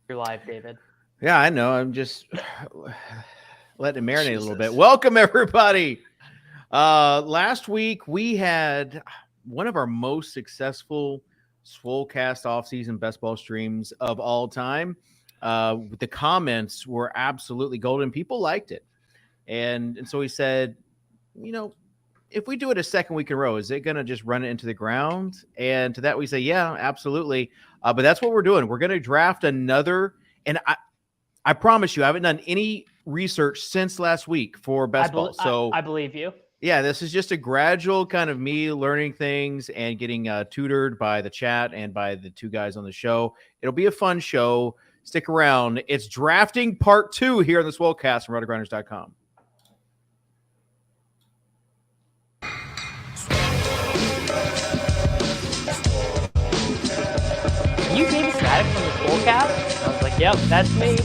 You're live, David. Yeah, I know. I'm just letting it marinate a little bit. Welcome, everybody. Last week, we had one of our most successful Swolecast off-season best ball streams of all time. The comments were absolutely golden. People liked it. And so we said, you know, if we do it a second week in a row, is it going to just run it into the ground? And to that, we say, yeah, absolutely. But that's what we're doing. We're going to draft another. And I promise you, I haven't done any research since last week for best ball. So I believe you. Yeah, this is just a gradual kind of me learning things and getting tutored by the chat and by the two guys on the show. It'll be a fun show. Stick around. It's drafting part 2 here on the Swolecast from RotoGrinders.com. You David Static from the Swolecast? I was like, yep, that's me.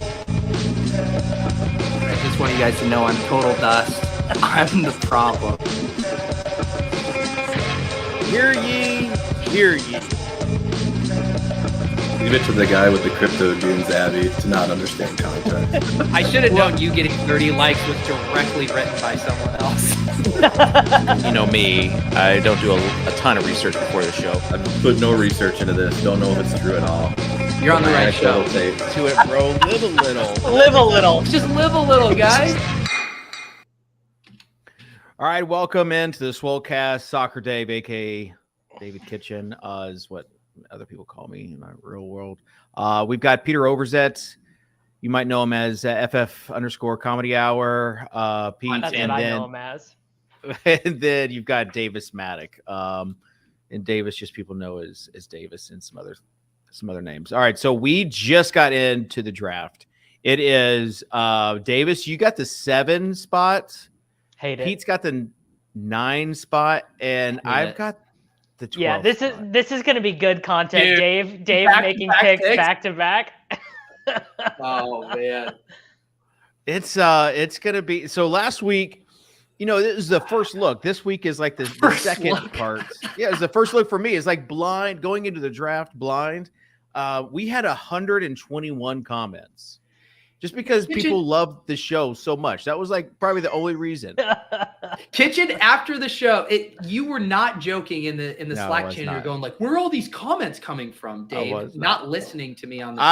I just want you guys to know I'm total dust. I'm the problem. Hear ye, hear ye. Leave it to the guy with the crypto dunes, Abby, to not understand context. I should have known you getting 30 likes was directly written by someone else. You know me, I don't do a ton of research before the show. I've put no research into this. Don't know if it's true at all. You're on the right show. To it, bro. Live a little. Live a little. Just live a little, guys. All right, welcome into the Swolecast. Soccer Dave, a.k.a. David Kitchen, is what other people call me in my real world. We've got Peter Overzet. You might know him as FF_Comedy Hour. Pete, That's and what then, I know him as. And then you've got Davis Maddock. And Davis, just people know as Davis and some other names. All right, so we just got into the draft. It is Davis, you got the 7 spot. Hate it. Pete's got the 9 spot, and I've got the 12. Yeah, this is going to be good content. Dude, Dave making picks back to back. Oh man, it's going to be so. Last week, you know, this is the first look. This week is like the second part. Yeah, it's the first look for me. It's like blind going into the draft blind. We had 121 comments. Just because people love the show so much. That was like probably the only reason. Kitchen, after the show, you were not joking in the Slack channel. You're going like, where are all these comments coming from, Dave? Not listening to me on the show.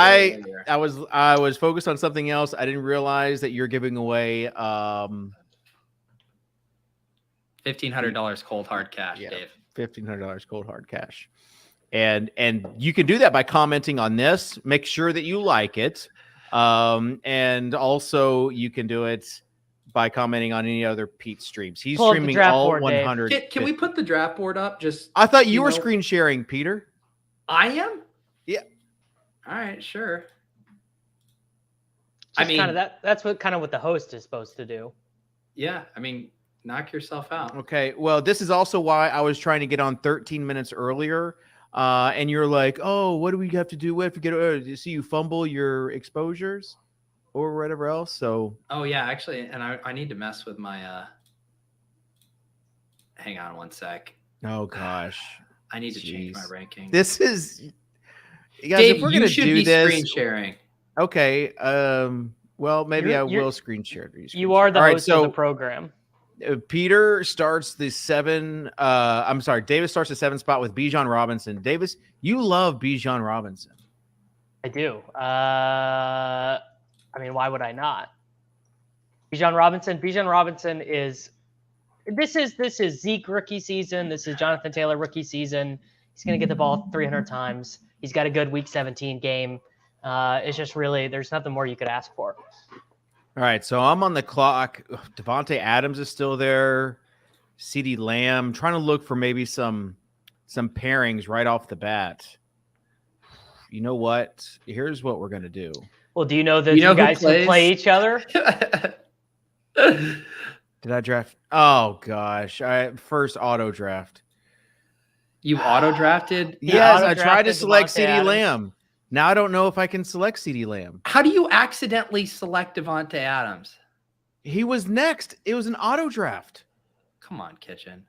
I was focused on something else. I didn't realize that you're giving away $1,500 cold hard cash, Dave. $1,500 cold hard cash. And you can do that by commenting on this. Make sure that you like it. And also you can do it by commenting on any other Pete streams. He's streaming all 100. Can we put the draft board up? I thought you were screen sharing, Peter. I am? Yeah. All right, sure. I mean, that's what the host is supposed to do. Yeah, I mean, knock yourself out. Okay. Well, this is also why I was trying to get on 13 minutes earlier. And you're like, oh, what do we have to do? We have to get see you fumble your exposures or whatever else. So, oh yeah, actually, and I need to mess with my. Hang on one sec. Oh gosh, I need to change my ranking. This is, you guys, Dave, if we're gonna do this, screen sharing. Okay. Well, maybe I will screen share. You are the host of the program. Peter starts the 7. I'm sorry, Davis starts the 7 spot with Bijan Robinson. Davis, you love Bijan Robinson. I do. I mean, why would I not? Bijan Robinson is. This is Zeke rookie season. This is Jonathan Taylor rookie season. He's going to get the ball 300 times. He's got a good Week 17 game. It's just really there's nothing more you could ask for. All right, so I'm on the clock. Devontae Adams is still there. CeeDee Lamb. Trying to look for maybe some pairings right off the bat. You know what? Here's what we're gonna do. Well, do you know that you guys can play each other? Did I draft? Oh gosh! First auto draft. You auto drafted? Yes, I tried to select CeeDee Lamb. Now I don't know if I can select CeeDee Lamb. How do you accidentally select Devontae Adams? He was next. It was an auto draft. Come on, Kitchen.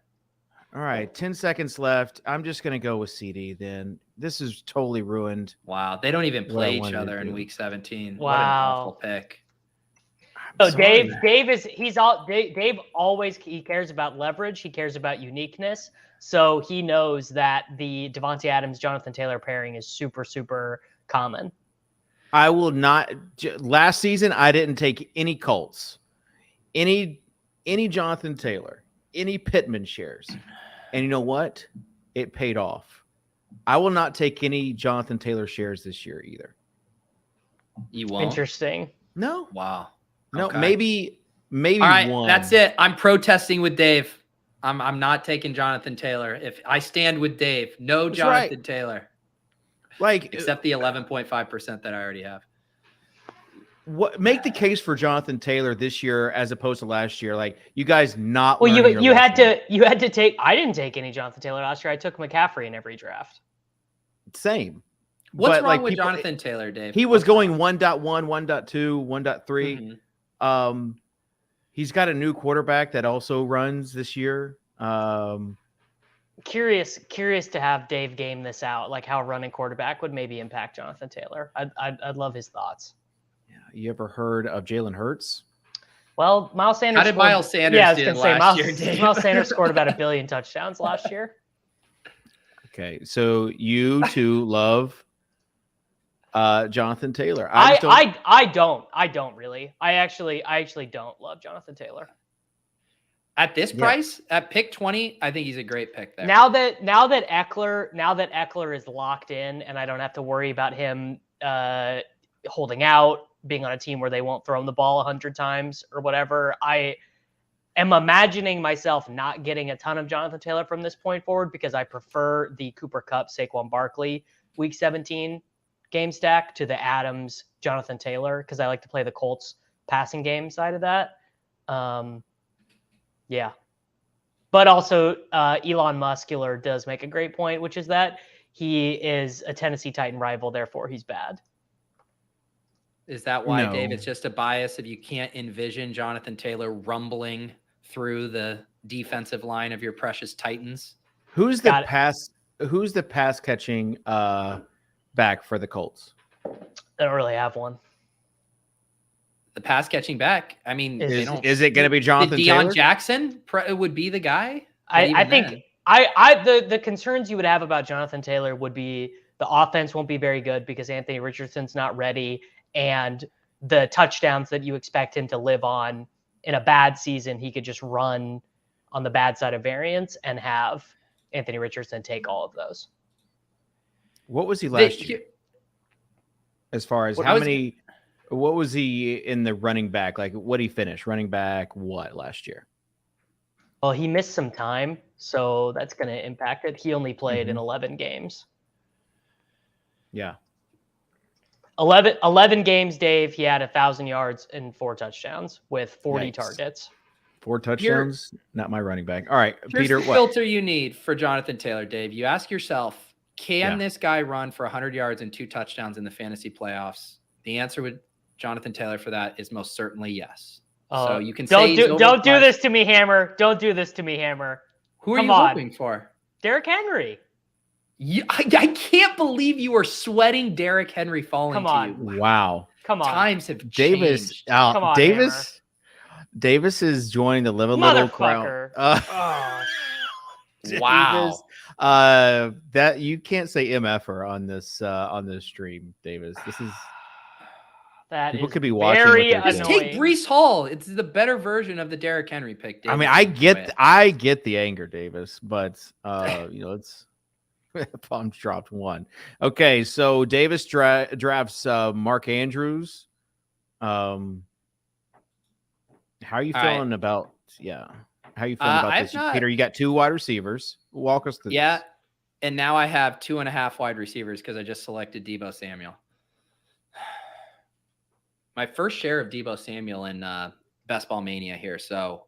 All right, 10 seconds left. I'm just going to go with CD then. This is totally ruined. Wow, they don't even play each other in do. week 17. Wow. What an awful pick. So Dave always cares about leverage. He cares about uniqueness. So he knows that the Devontae Adams, Jonathan Taylor pairing is super, super common. I will not. Last season, I didn't take any Colts, any Jonathan Taylor, any Pittman shares. And you know what? It paid off. I will not take any Jonathan Taylor shares this year either. You won't? Interesting. No. Wow. No, okay. maybe All right, one. That's it. I'm protesting with Dave. I'm not taking Jonathan Taylor. If I stand with Dave, no That's Jonathan right. Taylor. Like except the 11.5% that I already have. What make the case for Jonathan Taylor this year as opposed to last year? Like you guys not. Well, you had to take. I didn't take any Jonathan Taylor last year. I took McCaffrey in every draft. Same. What's wrong with Jonathan Taylor, Dave? He was going 1.1, 1.2, 1.3. Mm-hmm. He's got a new quarterback that also runs this year. Curious to have Dave game this out, like how running quarterback would maybe impact Jonathan Taylor. I'd love his thoughts. Yeah, you ever heard of Jalen Hurts? Well, Miles Sanders. How did Miles Sanders? Yeah, I was gonna say Miles year, Sanders scored about 1 billion touchdowns last year. Okay, so you two love Jonathan Taylor. I don't really. I actually don't love Jonathan Taylor. At this price, at pick 20, I think he's a great pick there. Now that Eckler is locked in, and I don't have to worry about him holding out, being on a team where they won't throw him the ball 100 times or whatever. I am imagining myself not getting a ton of Jonathan Taylor from this point forward because I prefer the Cooper Kupp, Saquon Barkley Week 17 game stack to the Adams, Jonathan Taylor, because I like to play the Colts passing game side of that. Yeah. But also Elon Muscular does make a great point, which is that he is a Tennessee Titan rival, therefore he's bad. Is that why, Dave, it's just a bias if you can't envision Jonathan Taylor rumbling through the defensive line of your precious Titans? Who's the pass catching back for the Colts? I don't really have one. The pass catching back. I mean, is it going to be Jonathan Deion Taylor? Jackson would be the guy? I think the concerns you would have about Jonathan Taylor would be the offense won't be very good because Anthony Richardson's not ready, and the touchdowns that you expect him to live on in a bad season, he could just run on the bad side of variance and have Anthony Richardson take all of those. What was he last year? As far as what was he in the running back? Like, what did he finish? Running back what last year? Well, he missed some time, so that's going to impact it. He only played in 11 games. Yeah. 11 games, Dave. He had 1,000 yards and 4 touchdowns with 40 targets. 4 touchdowns? Not my running back. All right, here's Peter, the filter you need for Jonathan Taylor, Dave. You ask yourself, can this guy run for 100 yards and 2 touchdowns in the fantasy playoffs? The answer with Jonathan Taylor for that is most certainly yes. So you can don't do this to me, Hammer. Don't do this to me, Hammer. Who are you hoping for? Derrick Henry. I can't believe you are sweating Derrick Henry falling to you. Wow. Come on. Times have changed. Come on, Davis is joining the Live a Little crowd. Wow. That you can't say MFer on this stream, Davis. This is people could be watching. Just take Breece Hall. It's the better version of the Derrick Henry pick. Davis. I mean, I get the anger, Davis, but it's palms dropped one. Okay, so Davis drafts Mark Andrews. How are you feeling about? Yeah, how are you feeling about this, Peter? You got 2 wide receivers. Walk us through. Yeah, and now I have 2.5 wide receivers because I just selected Deebo Samuel. My first share of Deebo Samuel in Best Ball Mania here. So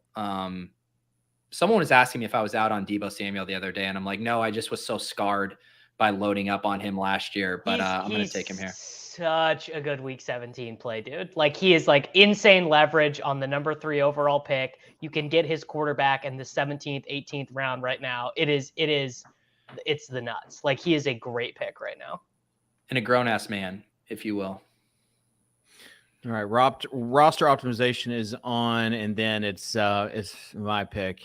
someone was asking me if I was out on Deebo Samuel the other day, and I'm like, no, I just was so scarred by loading up on him last year, but I'm going to take him here. such a good week 17 play, dude. Like he is like insane leverage on the number 3 overall pick. You can get his quarterback in the 17th, 18th round right now. It's the nuts. Like he is a great pick right now. And a grown-ass man, if you will. All right, roster optimization is on, and then it's my pick.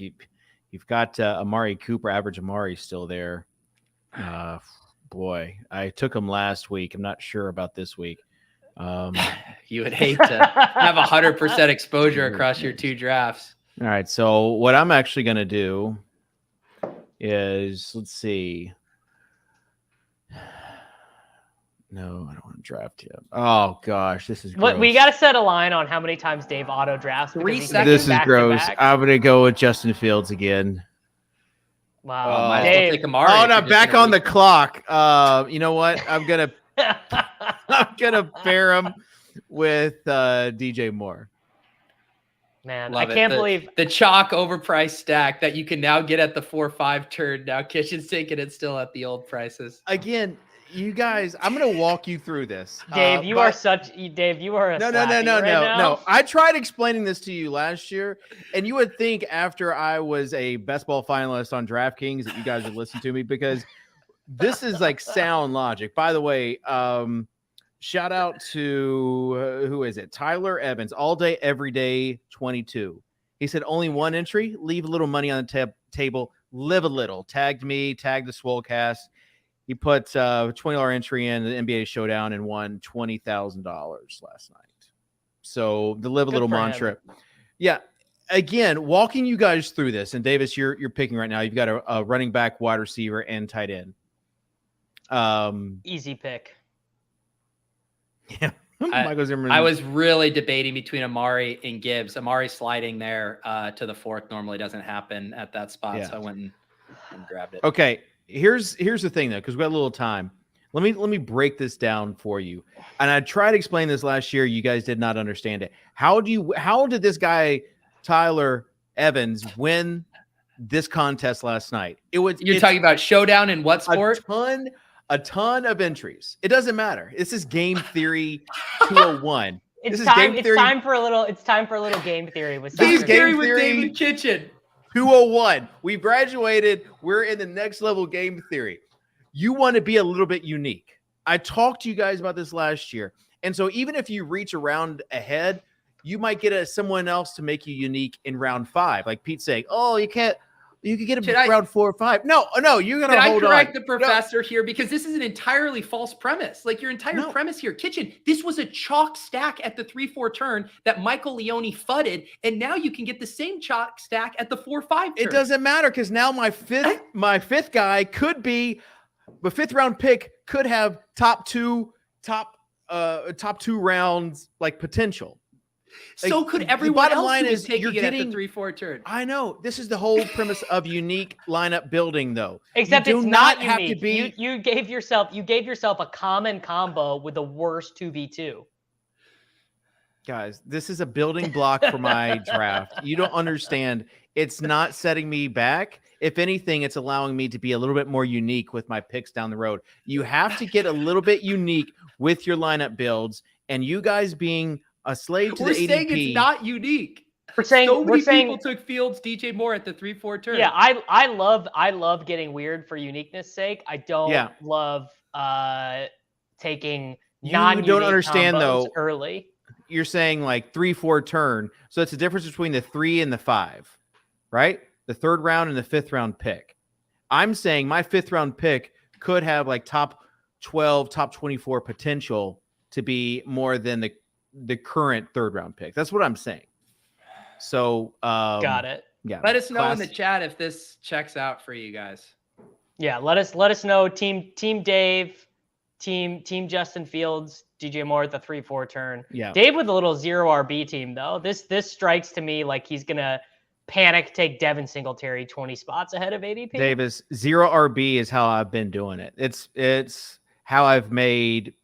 You've got Amari Cooper, average Amari still there. Boy, I took him last week. I'm not sure about this week. You would hate to have 100% exposure across your 2 drafts. All right, so what I'm actually going to do is, let's see. No, I don't want to draft yet. Oh gosh, this is gross. We got to set a line on how many times Dave auto drafts. 3 seconds. This is gross. I'm gonna go with Justin Fields again. Wow, might as well Dave. take Amari. Oh no, back on the clock. You know what? I'm gonna pair him with DJ Moore. Man, Love I it. can't believe the chalk overpriced stack that you can now get at the 4-5 turn. Now Kitchen's taking it still at the old prices. Again, you guys, I'm gonna walk you through this. Dave, you are a slappy right now. No. I tried explaining this to you last year, and you would think after I was a best ball finalist on DraftKings that you guys would listen to me, because this is like sound logic. By the way, shout out to who is it? Tyler Evans, all day, every day, 22. He said only one entry, leave a little money on the table, live a little. Tagged me, tagged the Swolecast. He put $20 entry in the NBA Showdown and won $20,000 last night. So the live a little mantra. Yeah. Again, walking you guys through this, and Davis, you're picking right now. You've got a running back, wide receiver, and tight end. Easy pick. Yeah. I was really debating between Amari and Gibbs. Amari sliding there to the 4th normally doesn't happen at that spot, so I went and grabbed it. Okay. Here's the thing, though, because we got a little time. Let me break this down for you. And I tried to explain this last year. You guys did not understand it. How did this guy Tyler Evans win this contest last night? You're talking about Showdown in what sport? A ton of entries. It doesn't matter. This is game theory 201. It's time for a little game theory with David Kitchen. 201. We've graduated. We're in the next level game theory. You want to be a little bit unique. I talked to you guys about this last year. And so even if you reach around ahead, you might get someone else to make you unique in round 5. Like Pete saying, oh, you can get him round 4 or 5. No, you're going to hold on. I correct the professor here, because this is an entirely false premise. Like your entire premise here, Kitchen, this was a chalk stack at the 3-4 turn that Michael Leone fudded, and now you can get the same chalk stack at the 4-5 turn. It doesn't matter, because now my fifth guy could be the 5th round pick, could have top two rounds like potential. So could everyone else who is taking it at the 3-4 turn. I know. This is the whole premise of unique lineup building, though. Except it's not unique. Have to be... you gave yourself a common combo with the worst 2v2. Guys, this is a building block for my draft. You don't understand. It's not setting me back. If anything, it's allowing me to be a little bit more unique with my picks down the road. You have to get a little bit unique with your lineup builds, and you guys being a slave to the ADP. We're saying it's not unique. We're saying people took Fields, DJ Moore at the 3-4 turn. Yeah, I love getting weird for uniqueness sake. I don't love taking non-unique. You don't understand though. Early, you're saying like 3-4 turn, so it's the difference between the 3 and the 5, right? The 3rd round and the 5th round pick. I'm saying my 5th round pick could have like top 12, top 24 potential to be more than the current 3rd round pick. That's what I'm saying. So got it. Yeah. Let us know in the chat if this checks out for you guys. Yeah, let us know. Team Dave, team Justin Fields, DJ Moore at the 3-4 turn. Yeah. Dave with a little 0 RB team though. This strikes to me like he's gonna panic take Devin Singletary 20 spots ahead of ADP. Davis, 0 RB is how I've been doing it. It's how I've made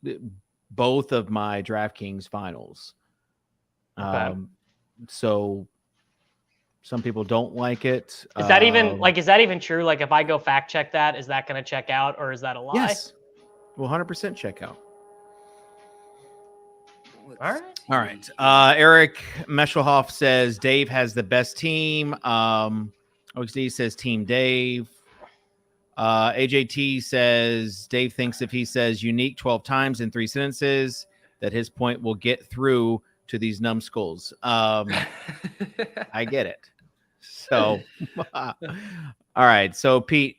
both of my DraftKings finals. Okay. So some people don't like it. Is that even true? Like if I go fact check that, is that going to check out or is that a lie? Yes. Well, 100% check out. All right. Eric Meshelhoff says Dave has the best team. OXD says Team Dave. AJT says Dave thinks if he says unique 12 times in 3 sentences, that his point will get through to these numbskulls. I get it. So, all right. So, Pete,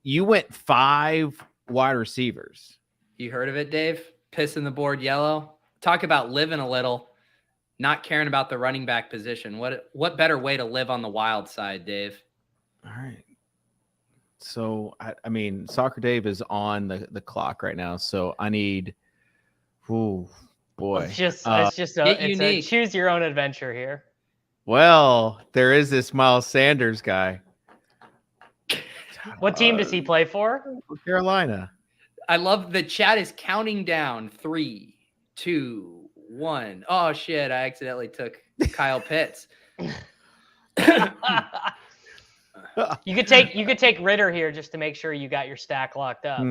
you went 5 wide receivers. You heard of it, Dave? Pissing the board yellow. Talk about living a little, not caring about the running back position. What better way to live on the wild side, Dave? All right. So, I mean, Soccer Dave is on the clock right now. So I need, oh boy. It's just a choose your own adventure here. Well, there is this Miles Sanders guy. What team does he play for? Carolina. I love the chat is counting down 3, 2, 1. Oh shit! I accidentally took Kyle Pitts. You could take Ritter here just to make sure you got your stack locked up.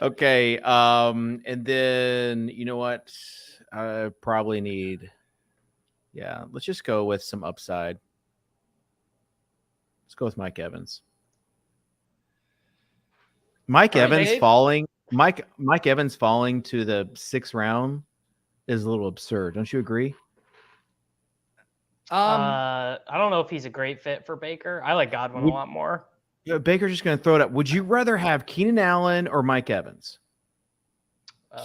Okay. And then you know what? I probably need. Yeah, let's just go with some upside. Let's go with Mike Evans. Mike Evans falling to the 6th round is a little absurd. Don't you agree? I don't know if he's a great fit for Baker. I like Godwin a lot more. Yeah, Baker's just going to throw it up. Would you rather have Keenan Allen or Mike Evans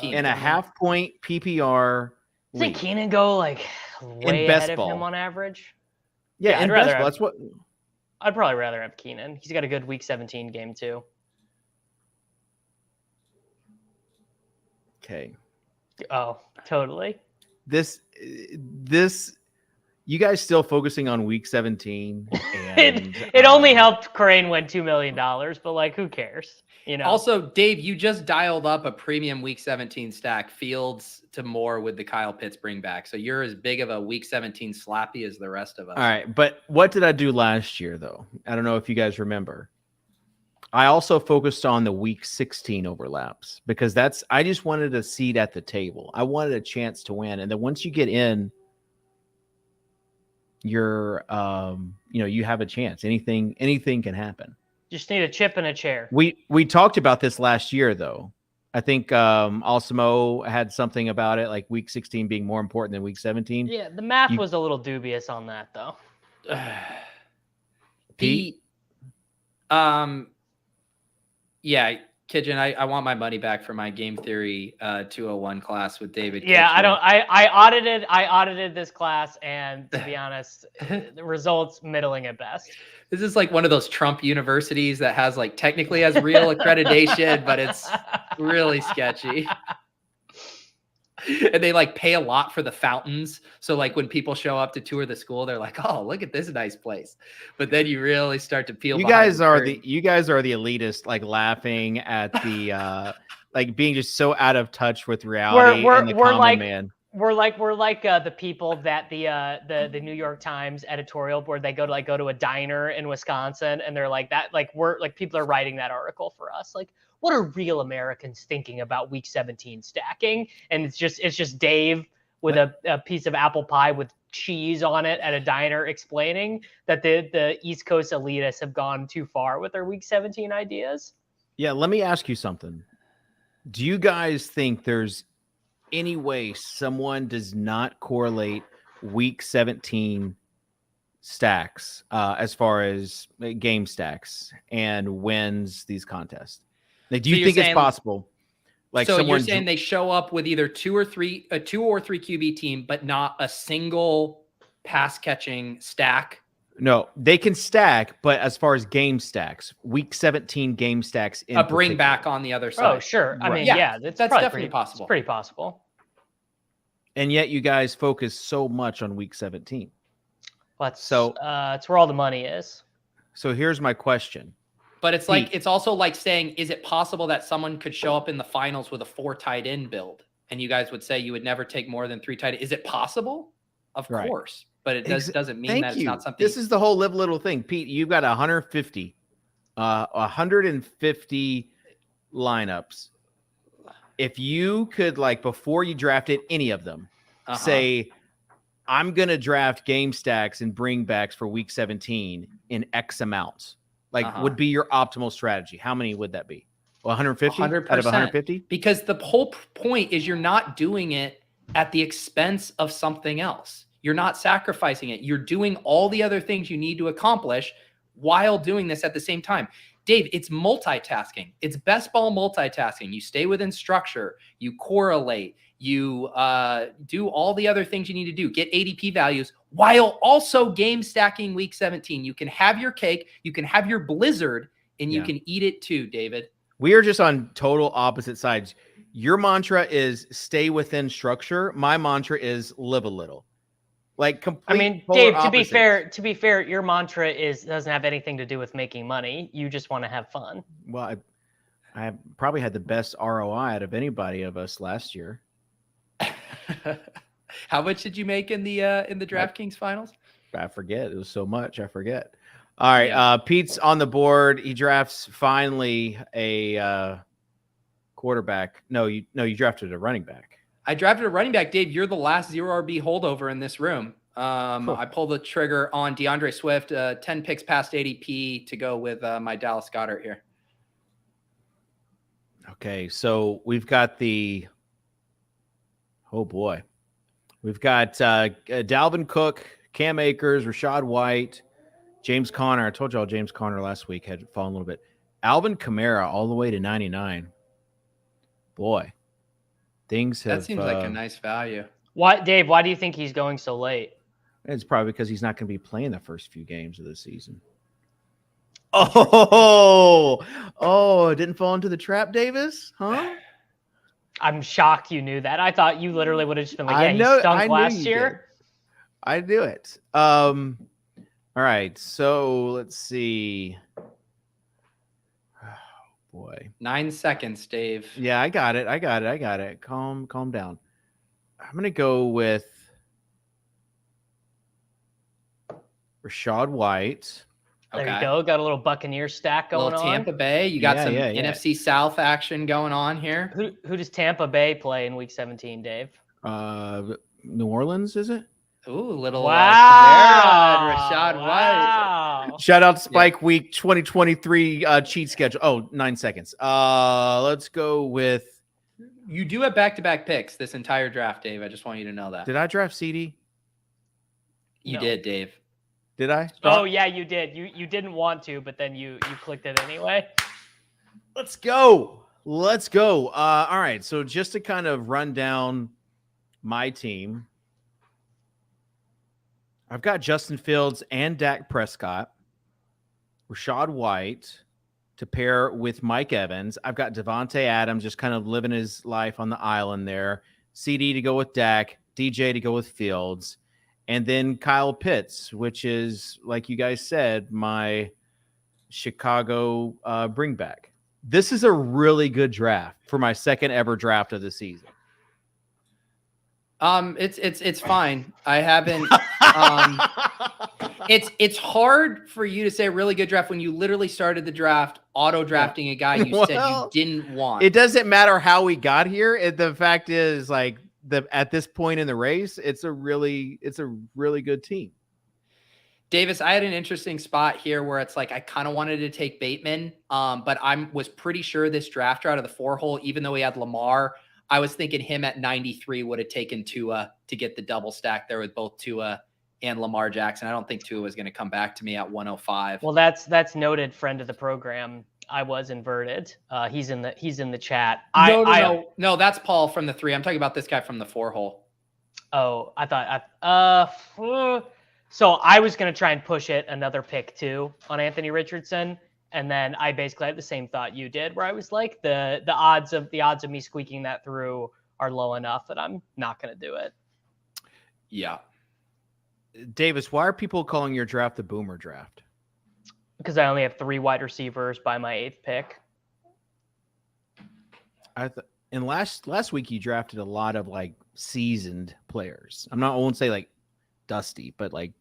in a half-point PPR? Doesn't Keenan go like way ahead of him on average? Yeah, in best ball. That's what I'd probably rather have Keenan. He's got a good Week 17 game too. Okay. Oh, totally. This you guys still focusing on Week 17? And, it only helped Crane win $2 million, but like, who cares? You know. Also, Dave, you just dialed up a premium Week 17 stack, Fields to Moore with the Kyle Pitts bring back. So you're as big of a Week 17 slappy as the rest of us. All right, but what did I do last year though? I don't know if you guys remember. I also focused on the Week 16 overlaps because I just wanted a seat at the table. I wanted a chance to win, and then once you get in, you're you have a chance. Anything can happen. Just need a chip and a chair. We talked about this last year though. I think Alsamo had something about it, like Week 16 being more important than Week 17. Yeah, the math was a little dubious on that though. Pete? Yeah, Kitchen, I want my money back for my game theory 201 class with David. Yeah, Kitchen. I audited this class, and to be honest, the results middling at best. This is like one of those Trump universities that has like technically has real accreditation, but it's really sketchy. And they like pay a lot for the fountains. So like when people show up to tour the school, they're like, "Oh, look at this nice place." But then you really start to peel. You guys are the elitist, like laughing at the like being just so out of touch with reality. We're like the people that the New York Times editorial board, they go to a diner in Wisconsin, and they're like that, like we're like people are writing that article for us, like what are real Americans thinking about Week 17 stacking? And it's just Dave with a piece of apple pie with cheese on it at a diner explaining that the East Coast elitists have gone too far with their Week 17 ideas. Yeah, let me ask you something. Do you guys think there's any way someone does not correlate Week 17 stacks as far as game stacks and wins these contests? Like, do you think it's possible? Like, so you're saying they show up with either a 2 or 3 QB team, but not a single pass catching stack? No, they can stack, but as far as game stacks, Week 17 game stacks, a bring back on the other side. Oh, sure. I Right. mean, yeah, that's definitely possible. It's pretty possible. And yet, you guys focus so much on Week 17. It's where all the money is. So here's my question. But it's like it's also like saying, is it possible that someone could show up in the finals with a 4 tight end build, and you guys would say you would never take more than 3 tight ends? Is it possible? Of course, but it doesn't mean that it's not something. This is the whole live little thing, Pete. You've got 150 lineups. if you could, like, before you drafted any of them, say, I'm going to draft game stacks and bring backs for week 17 in X amounts, like would be your optimal strategy. How many would that be? 150 100%. out of 150? Because the whole point is you're not doing it at the expense of something else. You're not sacrificing it. You're doing all the other things you need to accomplish while doing this at the same time. Dave, it's multitasking. It's best ball multitasking. You stay within structure, you correlate, you do all the other things you need to do, get ADP values while also game stacking week 17. You can have your cake, you can have your blizzard, and you can eat it too, David. We are just on total opposite sides. Your mantra is stay within structure. My mantra is live a little. Like complete Dave, opposites. to be fair, your mantra doesn't have anything to do with making money. You just want to have fun. Well, I probably had the best ROI out of anybody of us last year. How much did you make in the DraftKings finals? I forget. It was so much. I forget. All right. Pete's on the board. He drafts finally a quarterback. No, you drafted a running back. I drafted a running back. Dave, you're the last 0 RB holdover in this room. I pulled the trigger on DeAndre Swift, 10 picks past ADP to go with my Dallas Goedert here. Okay, so we've got we've got Dalvin Cook, Cam Akers, Rashad White, James Conner. I told y'all James Conner last week had fallen a little bit. Alvin Kamara all the way to 99. Boy. Things have. That seems like a nice value. Why, Dave? Why do you think he's going so late? It's probably because he's not going to be playing the first few games of the season. Oh, it didn't fall into the trap, Davis? Huh? I'm shocked you knew that. I thought you literally would have just been like, he stunk last year. I knew it. All right, so let's see. Boy. 9 seconds, Dave. Yeah, I got it. Calm down. I'm going to go with Rashad White. There you go. Got a little Buccaneer stack going on. Tampa Bay. You got some NFC South action going on here. Who does Tampa Bay play in week 17, Dave? New Orleans, is it? Ooh, little Rashad White. Shout out to Spike Week 2023 cheat schedule. Oh, 9 seconds. Let's go with. You do have back-to-back picks this entire draft, Dave. I just want you to know that. Did I draft CD? You did, Dave. Did I? Oh yeah, you did. You didn't want to, but then you clicked it anyway. Let's go. All right. So just to kind of run down my team. I've got Justin Fields and Dak Prescott, Rashad White to pair with Mike Evans. I've got Devontae Adams just kind of living his life on the island there. CD to go with Dak, DJ to go with Fields, and then Kyle Pitts, which is, like you guys said, my Chicago bringback. This is a really good draft for my second ever draft of the season. It's fine. I haven't. It's hard for you to say really good draft when you literally started the draft auto drafting a guy you said you didn't want. It doesn't matter how we got here. The fact is, like, at this point in the race, it's a really good team. Davis, I had an interesting spot here where it's like I kind of wanted to take Bateman, but I was pretty sure this drafter out of the 4 hole, even though he had Lamar, I was thinking him at 93 would have taken Tua to get the double stack there with both Tua and Lamar Jackson. I don't think Tua was going to come back to me at 105. Well, that's noted, friend of the program. I was inverted. He's in the chat. No, that's Paul from the 3. I'm talking about this guy from the 4 hole. Oh, I thought. So I was going to try and push it another pick too on Anthony Richardson. And then I basically had the same thought you did, where I was like, the odds of me squeaking that through are low enough that I'm not going to do it. Yeah. Davis, why are people calling your draft the boomer draft? Because I only have 3 wide receivers by my 8th pick. And last week you drafted a lot of like seasoned players. I won't say like dusty, but like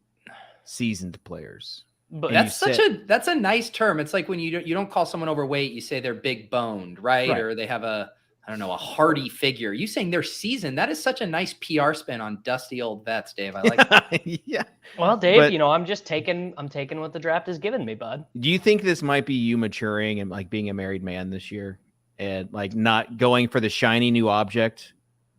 seasoned players. But that's a nice term. It's like when you don't call someone overweight, you say they're big boned, right? Or they have a I don't know, a hardy figure. You saying their season? That is such a nice PR spin on dusty old vets, Dave. I like that. Yeah. Well, Dave, But- you know, I'm taking what the draft has given me, bud. Do you think this might be you maturing and like being a married man this year and like not going for the shiny new object?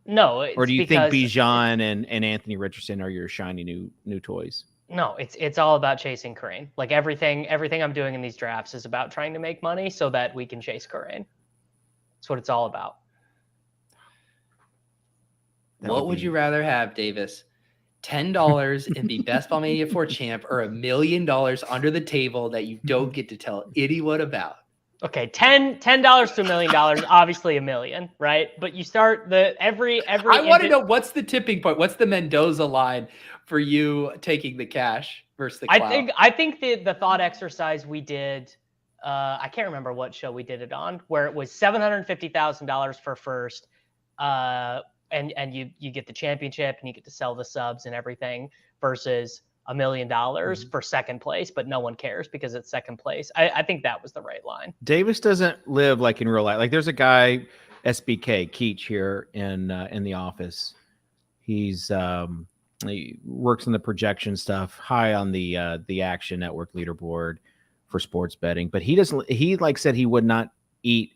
No, Or do you think because Bijan and Anthony Richardson are your shiny new toys? No, it's all about chasing Kareem. Like everything I'm doing in these drafts is about trying to make money so that we can chase Kareem. That's what it's all about. What would you rather have, Davis? $10 and be Best Ball Mania 4 champ, or $1 million under the table that you don't get to tell anyone about? Okay, $10 to $1 million, obviously $1 million, right? But you start every. I want to know, what's the tipping point? What's the Mendoza line for you taking the cash versus the clout? I think the thought exercise we did, I can't remember what show we did it on, where it was $750,000 for first, and you get the championship and you get to sell the subs and everything, versus $1 million for second place, but no one cares because it's second place. I think that was the right line. Davis doesn't live like in real life. Like there's a guy, SBK Keach, here in the office. He works in the projection stuff, high on the Action Network leaderboard for sports betting, but he said he would not eat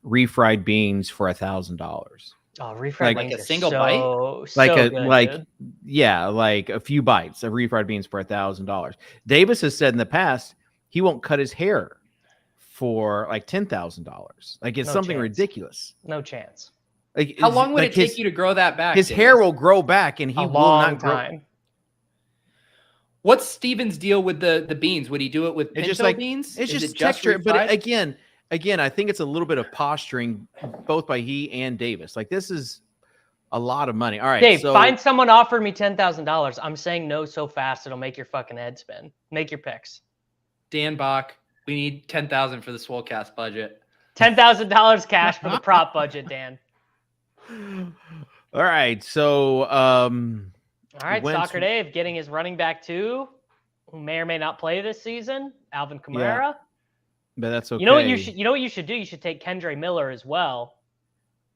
refried beans for $1,000. Oh, refried like beans a are single so bite? good, Yeah, like a few bites of refried beans for $1,000. Davis has said in the past he won't cut his hair for like $10,000. Like it's something ridiculous. No chance. Like, How long would it take you to grow that back? His hair will grow back, and he will not grow. Time. What's Steven's deal with the beans? Would he do it with pinto beans? It's Is just it texture. refried? But again, I think it's a little bit of posturing, both by he and Davis. Like this is a lot of money. All right, Dave, so find someone offered me $10,000. I'm saying no so fast it'll make your fucking head spin. Make your picks. Dan Bach, we need $10,000 for the Swolecast budget. $10,000 cash for the prop budget, Dan. All right, so all right, Soccer Dave getting his running back too, who may or may not play this season, Alvin Kamara. Yeah, but that's okay. You know what you should do? You should take Kendre Miller as well.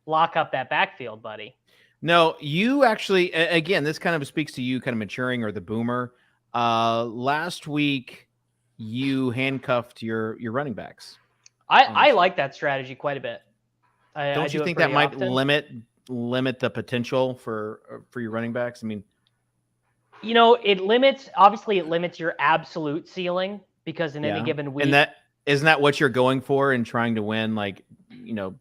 Lock up that backfield, buddy. No, you actually, again, this kind of speaks to you kind of maturing or the boomer. Last week, you handcuffed your running backs. I like that strategy quite a bit. Don't you think that might limit the potential for your running backs? I mean, you know, it limits your absolute ceiling, because in any given week, and isn't that what you're going for in trying to win, like, you know,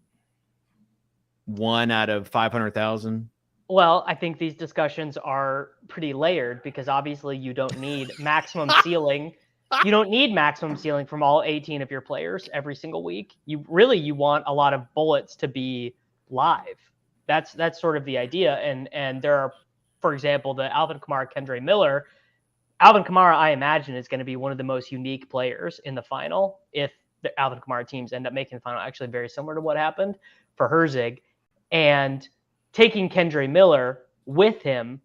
1 out of 500,000? Well, I think these discussions are pretty layered, because obviously you don't need maximum ceiling. You don't need maximum ceiling from all 18 of your players every single week. You want a lot of bullets to be live. That's sort of the idea. And there are, for example, the Alvin Kamara, Kendre Miller. Alvin Kamara, I imagine, is going to be one of the most unique players in the final if the Alvin Kamara teams end up making the final. Actually, very similar to what happened for Herzig. And taking Kendre Miller with him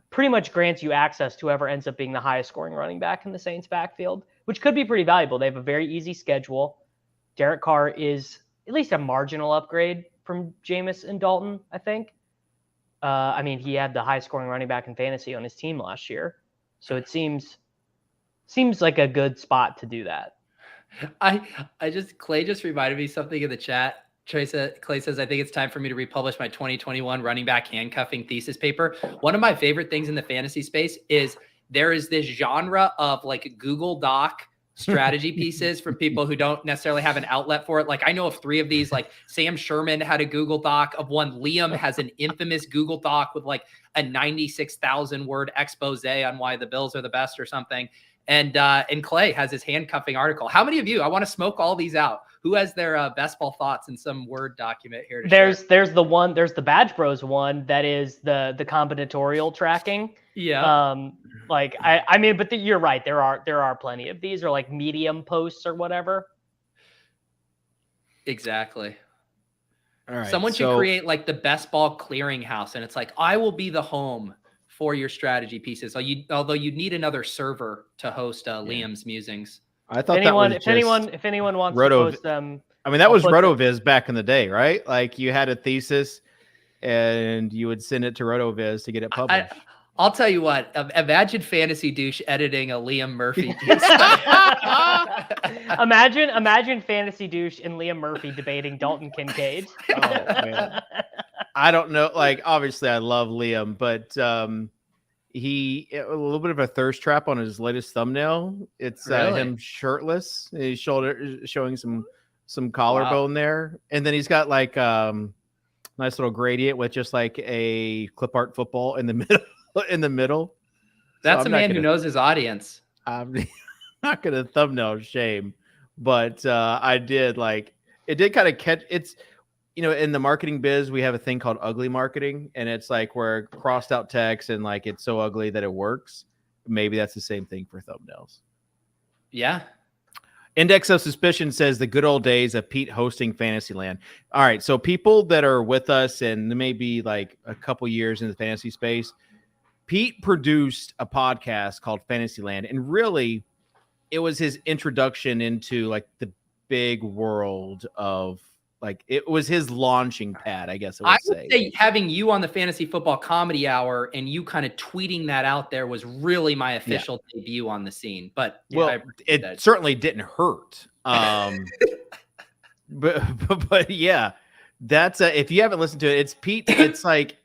pretty much grants you access to whoever ends up being the highest scoring running back in the Saints backfield, which could be pretty valuable. They have a very easy schedule. Derek Carr is at least a marginal upgrade from Jameis and Dalton, I think. I mean, he had the highest scoring running back in fantasy on his team last year. So it seems like a good spot to do that. Clay just reminded me something in the chat. Clay says, I think it's time for me to republish my 2021 running back handcuffing thesis paper. One of my favorite things in the fantasy space is there is this genre of like Google Doc strategy pieces from people who don't necessarily have an outlet for it. Like I know of 3 of these, like Sam Sherman had a Google Doc of one. Liam has an infamous Google Doc with like a 96,000 word expose on why the Bills are the best or something. And Clay has his handcuffing article. How many of you, I want to smoke all these out. Who has their best ball thoughts in some Word document here? There's the Badge Bros one that is the combinatorial tracking. Yeah. I mean, but you're right. There are plenty of these, or like Medium posts or whatever. Exactly. All right. Someone should create like the best ball clearinghouse, and it's like, I will be the home for your strategy pieces. Although you'd need another server to host Liam's musings. I thought if anyone wants to post them, I mean, that I'll was put the- RotoViz back in the day, right? Like you had a thesis and you would send it to RotoViz to get it published. I'll tell you what. Imagine Fantasy Douche editing a Liam Murphy piece. imagine Fantasy Douche and Liam Murphy debating Dalton Kincaid. Oh, man. I don't know. Like, obviously, I love Liam, but he a little bit of a thirst trap on his latest thumbnail. It's Really? him shirtless. His shoulder showing some collarbone there, and then he's got like nice little gradient with just like a clip art football in the middle. In the middle. That's so a man who knows his audience. I'm not gonna thumbnail shame, but I did like it did kind of catch it's in the marketing biz we have a thing called ugly marketing, and it's like where crossed out text and like it's so ugly that it works. Maybe that's the same thing for thumbnails. Yeah. Index of Suspicion says the good old days of Pete hosting Fantasyland. All right, so people that are with us and maybe like a couple years in the fantasy space, Pete produced a podcast called Fantasyland, and really it was his introduction into like the big world of like, it was his launching pad, I guess I would say having you on the Fantasy Football Comedy Hour and you kind of tweeting that out there was really my official debut on the scene. But it certainly didn't hurt. But yeah, that's if you haven't listened to it, it's Pete. It's like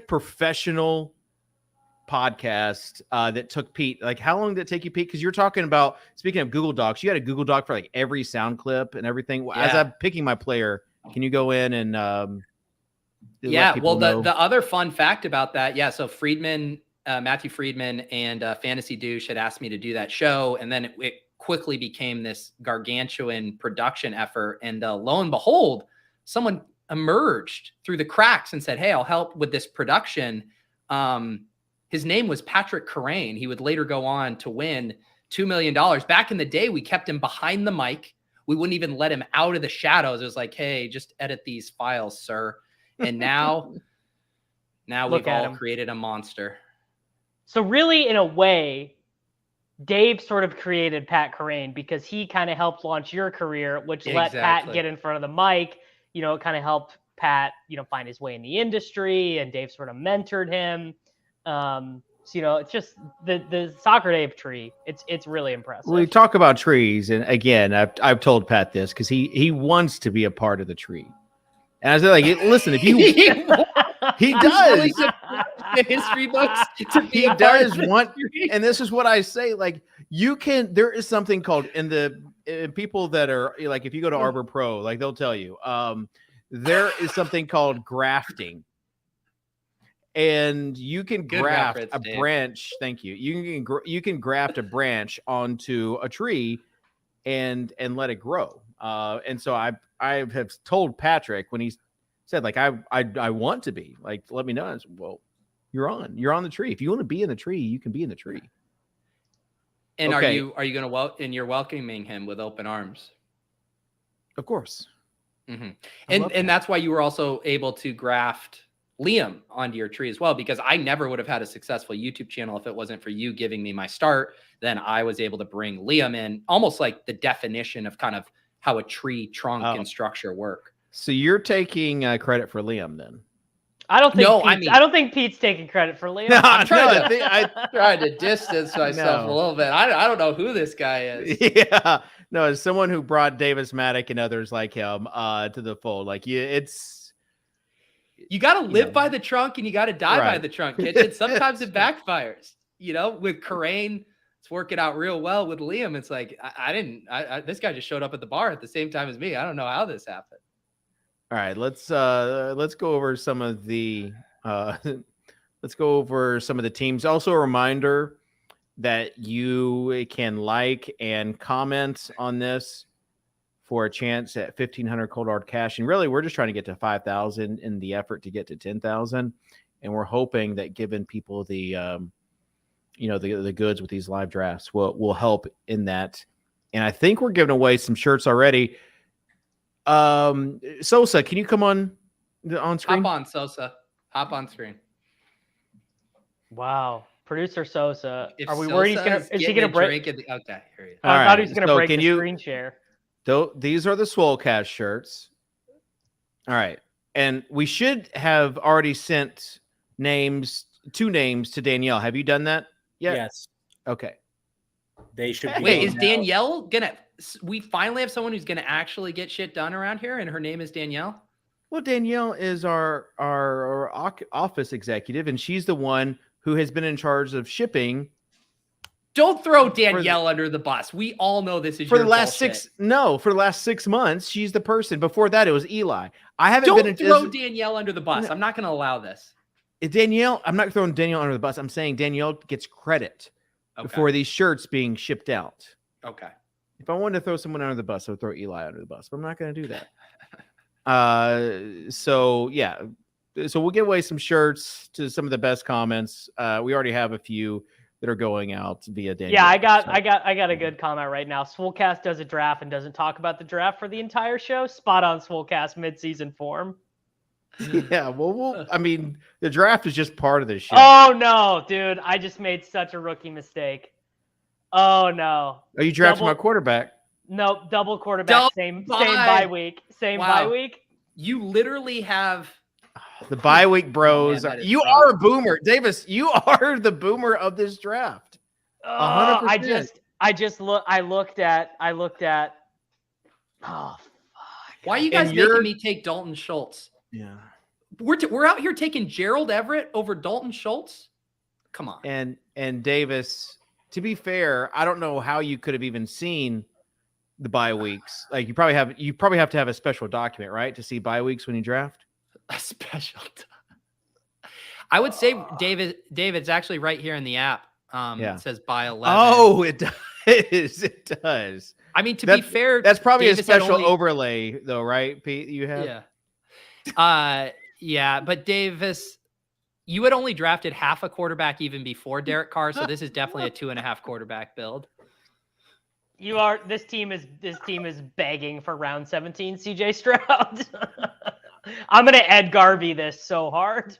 professional podcast that took Pete. Like, how long did it take you, Pete? Because you're talking about, speaking of Google Docs, you had a Google Doc for like every sound clip and everything. Yeah. As I'm picking my player, can you go in and the other fun fact about that, so Friedman, Matthew Friedman and Fantasy Douche had asked me to do that show, and then it quickly became this gargantuan production effort, and lo and behold, someone emerged through the cracks and said, hey, I'll help with this production. His name was Patrick Corain. He would later go on to win $2 million. Back in the day, we kept him behind the mic. We wouldn't even let him out of the shadows. It was like, hey, just edit these files, sir. And now we've all created a monster. So really, in a way, Dave sort of created Pat Corain because he kind of helped launch your career, which let Pat get in front of the mic. It kind of helped Pat, find his way in the industry, and Dave sort of mentored him. So, it's just the Soccer Dave tree. It's really impressive. We talk about trees, and again, I've told Pat this because he wants to be a part of the tree. And I said, like, listen, if you he does history books he does want, and this is what I say, like, there is something called in people that are like, if you go to Arbor Pro, like they'll tell you, there is something called grafting. And you can graft a branch. Thank you. You can graft a branch onto a tree and let it grow. And so I have told Patrick when he said, like, I want to be, like, let me know. I said, well, you're on the tree. If you want to be in the tree, you can be in the tree. And okay. Are you going to and you're welcoming him with open arms? Of course. Mm-hmm. And that's why you were also able to graft Liam onto your tree as well, because I never would have had a successful YouTube channel if it wasn't for you giving me my start. Then I was able to bring Liam in, almost like the definition of kind of how a tree trunk and structure work. So you're taking credit for Liam then? I don't think Pete's taking credit for Liam. No, I'm trying to distance myself a little bit. I don't know who this guy is. Yeah, no, as someone who brought Davis Maddock and others like him to the fold, like you got to live by the trunk and you got to die by the trunk, Kitchen. Sometimes it backfires. With Corain, it's working out real well. With Liam, it's like this guy just showed up at the bar at the same time as me. I don't know how this happened. All right, let's go over some of the teams. Also, a reminder that you can like and comment on this for a chance at 1,500 cold hard cash. And really, we're just trying to get to 5,000 in the effort to get to 10,000. And we're hoping that giving people the goods with these live drafts will help in that. And I think we're giving away some shirts already. Sosa, can you come on screen? Hop on, Sosa. Hop on screen. Wow. Producer Sosa. If Are we Sosa worried is he gonna break? Okay, here he is. I thought he was gonna break the screen share. These are the Swolecast shirts. All right. And we should have already sent two names to Danielle. Have you done that yet? Yes, Okay. they should be. Wait, is now. Danielle gonna? We finally have someone who's gonna actually get shit done around here, and her name is Danielle. Well, Danielle is our office executive, and she's the one who has been in charge of shipping. Don't throw Danielle under the bus. We all know this is For your the last bullshit. for the last 6 months, she's the person. Before that, it was Eli. I haven't Don't been throw Danielle under the bus. No. I'm not going to allow this. Danielle. I'm not throwing Danielle under the bus. I'm saying Danielle gets credit for these shirts being shipped out. Okay. If I wanted to throw someone under the bus, I would throw Eli under the bus, but I'm not going to do that. So yeah, so we'll give away some shirts to some of the best comments. We already have a few that are going out via Danielle. Yeah, I got a good comment right now. Swolecast does a draft and doesn't talk about the draft for the entire show. Spot on, Swolecast mid-season form. Yeah, well, I mean, the draft is just part of this show. Oh no, dude! I just made such a rookie mistake. Oh no! Are you drafting my quarterback? Nope, double quarterback. Same bye week. Same Wow. bye week. You literally have The bye week bros. Man, that is You tough. are a boomer, Davis. You are the boomer of this draft. 100%. I looked at. Oh, fuck. Why are you guys And making you're- me take Dalton Schultz? Yeah. We're out here taking Gerald Everett over Dalton Schultz? Come on. And Davis, to be fair, I don't know how you could have even seen the bye weeks. Like you probably have to have a special document, right, to see bye weeks when you draft. A special I would say David's actually right here in the app. It says by 11. Oh, it does. It does. I mean, to be fair, That's probably Davis a had special only- overlay, though, right, Pete? You have. Yeah. Yeah, but Davis, you had only drafted half a quarterback even before Derek Carr, so this is definitely a 2.5 quarterback build. This team is begging for round 17 CJ Stroud. I'm gonna Ed Garvey this so hard.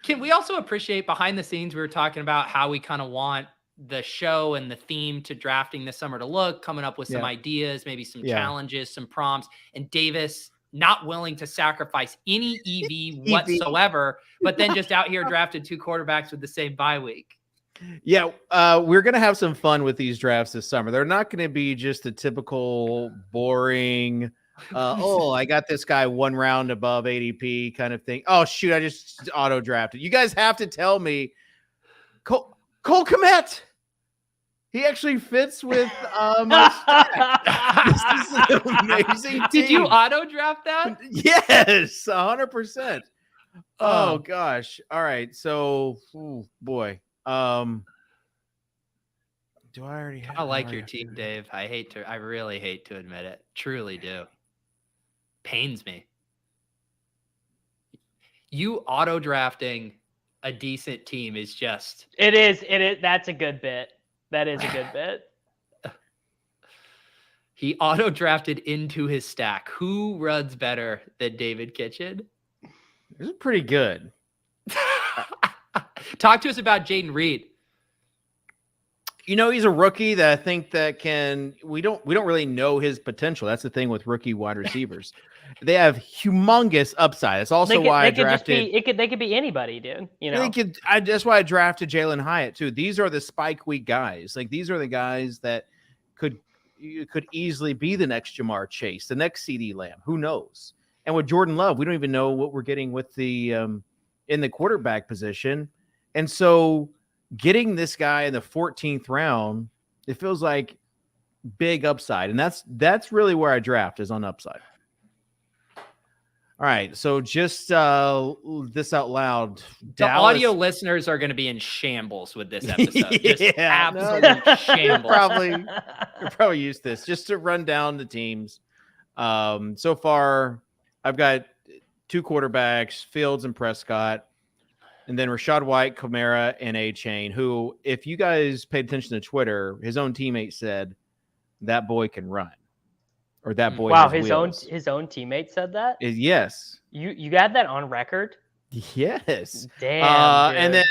Can we also appreciate behind the scenes? We were talking about how we kind of want the show and the theme to drafting this summer to look, coming up with some ideas, maybe some challenges, some prompts, and Davis not willing to sacrifice any EV whatsoever, but then just out here drafted 2 quarterbacks with the same bye week. Yeah, we're going to have some fun with these drafts this summer. They're not going to be just the typical boring, I got this guy 1 round above ADP kind of thing. Oh, shoot, I just auto-drafted. You guys have to tell me. Cole Kmet! He actually fits with my stack. This is an amazing team. Did you auto-draft that? Yes, 100%. Oh, gosh. All right, so, boy. Do I already have? I like your team, Dave. I really hate to admit it. Truly do. Pains me. You auto drafting a decent team is just. It is. That's a good bit. That is a good bit. He auto drafted into his stack. Who runs better than David Kitchen? This is pretty good. Talk to us about Jaden Reed. You know, he's a rookie that I think that we don't really know his potential. That's the thing with rookie wide receivers. They have humongous upside. That's also why I drafted. They could be anybody, dude. You know, that's why I drafted Jalen Hyatt too. These are the spike week guys. Like these are the guys that could easily be the next Jamar Chase, the next CeeDee Lamb. Who knows? And with Jordan Love, we don't even know what we're getting with the in the quarterback position. And so getting this guy in the 14th round, it feels like big upside. And that's really where I draft, is on upside. All right. So just this out loud. The audio listeners are going to be in shambles with this episode. Just absolute shambles. You're probably used to this. Just to run down the teams. So far, I've got 2 quarterbacks, Fields and Prescott. And then Rachaad White, Kamara, and A-Chain, who, if you guys paid attention to Twitter, his own teammate said that boy can run, or that boy. Wow, has his own teammate said that. Yes. You got that on record? Yes. Damn. And then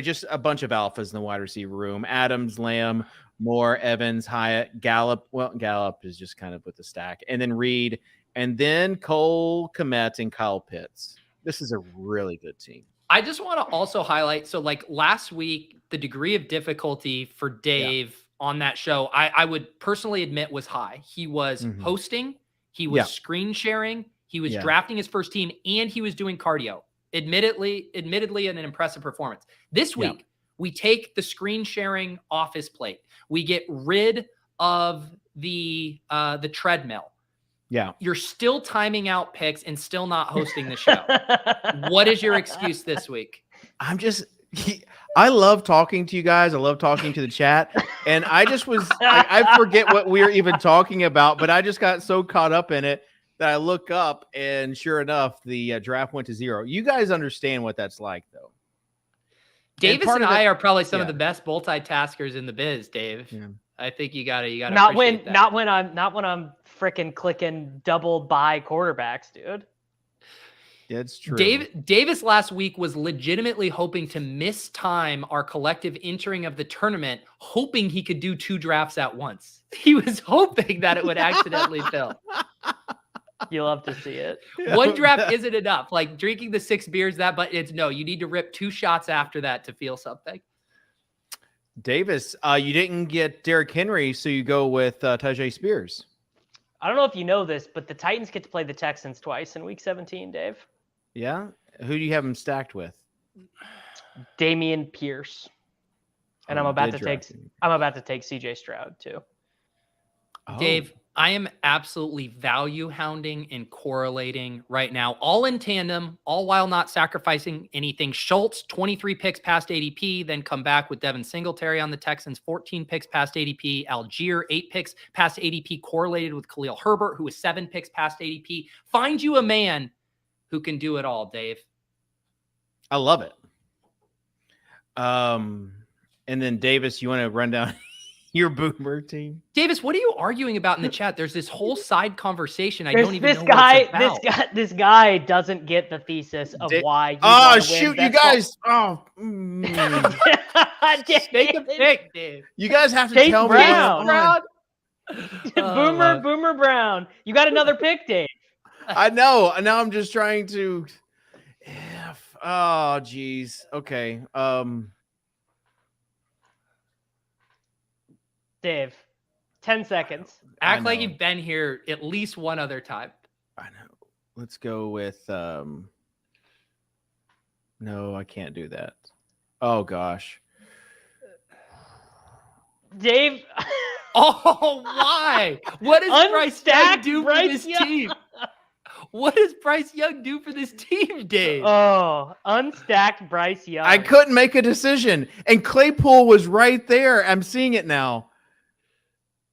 just a bunch of alphas in the wide receiver room: Adams, Lamb, Moore, Evans, Hyatt, Gallup. Well, Gallup is just kind of with the stack. And then Reed. And then Cole, Kmet, and Kyle Pitts. This is a really good team. I just want to also highlight, so like last week, the degree of difficulty for Dave on that show, I would personally admit was high. He was hosting, he was screen sharing, he was drafting his first team, and he was doing cardio. Admittedly, an impressive performance. This week, we take the screen sharing off his plate. We get rid of the treadmill. Yeah. You're still timing out picks and still not hosting the show. What is your excuse this week? I love talking to you guys. I love talking to the chat. And I just was, I forget what we were even talking about, but I just got so caught up in it that I look up and sure enough, the draft went to 0. You guys understand what that's like though. Davis and I are probably some of the best multitaskers in the biz, Dave. Yeah. I think you gotta not when I'm freaking clicking double buy quarterbacks, dude. Yeah, it's true. Davis last week was legitimately hoping to miss time our collective entering of the tournament, hoping he could do 2 drafts at once. He was hoping that it would accidentally fill. You love to see it. One draft isn't enough. Like drinking the 6 beers, but it's no, you need to rip 2 shots after that to feel something. Davis, you didn't get Derrick Henry, so you go with Tajay Spears. I don't know if you know this, but the Titans get to play the Texans twice in Week 17, Dave. Yeah? Who do you have them stacked with? Damian Pierce. And I'm about to take CJ Stroud too. Oh. Dave, I am absolutely value hounding and correlating right now, all in tandem, all while not sacrificing anything. Schultz, 23 picks past ADP, then come back with Devin Singletary on the Texans, 14 picks past ADP. Algier, 8 picks past ADP, correlated with Khalil Herbert, who was 7 picks past ADP. Find you a man who can do it all, Dave. I love it. And then Davis, you want to run down your boomer team? Davis, what are you arguing about in the chat? There's this whole side conversation. I don't even know what it's about. This guy doesn't get the thesis of why you shoot, you guys. Take a pick, Dave. You guys have to tell Brown. Boomer Brown. You got another pick, Dave. I know. Now I'm just trying to. Oh, geez. Okay. Dave, 10 seconds. Act like you've been here at least one other time. I know. Let's go with no, I can't do that. Oh gosh. Dave. Oh, why? What does Bryce Young do for this team? What does Bryce Young do for this team, Dave? Oh, unstacked Bryce Young. I couldn't make a decision. And Claypool was right there. I'm seeing it now.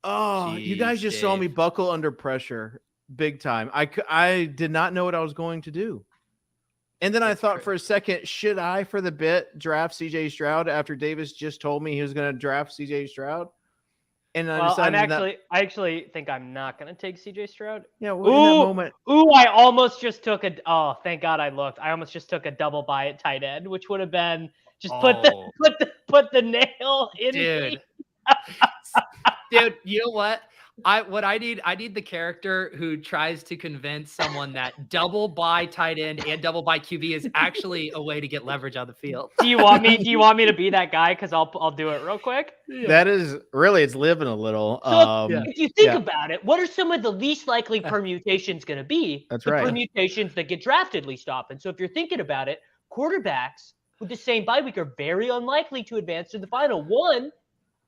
Oh, jeez, you guys just saw me buckle under pressure big time. I did not know what I was going to do. And then I thought for a second, should I, for the bit, draft CJ Stroud after Davis just told me he was going to draft CJ Stroud? And I decided I actually think I'm not going to take CJ Stroud. Yeah, well, in that moment. I almost just took thank God I looked. I almost just took a double buy at tight end, which would have been just put the nail in. Dude. Dude, you know what? I need the character who tries to convince someone that double buy tight end and double buy QB is actually a way to get leverage on the field. Do you want me to be that guy? Because I'll do it real quick. Yeah. That is really, it's living a little. So if you think about it, what are some of the least likely permutations going to be? That's right. Permutations that get drafted least often. So if you're thinking about it, quarterbacks with the same bye week are very unlikely to advance to the final. 1,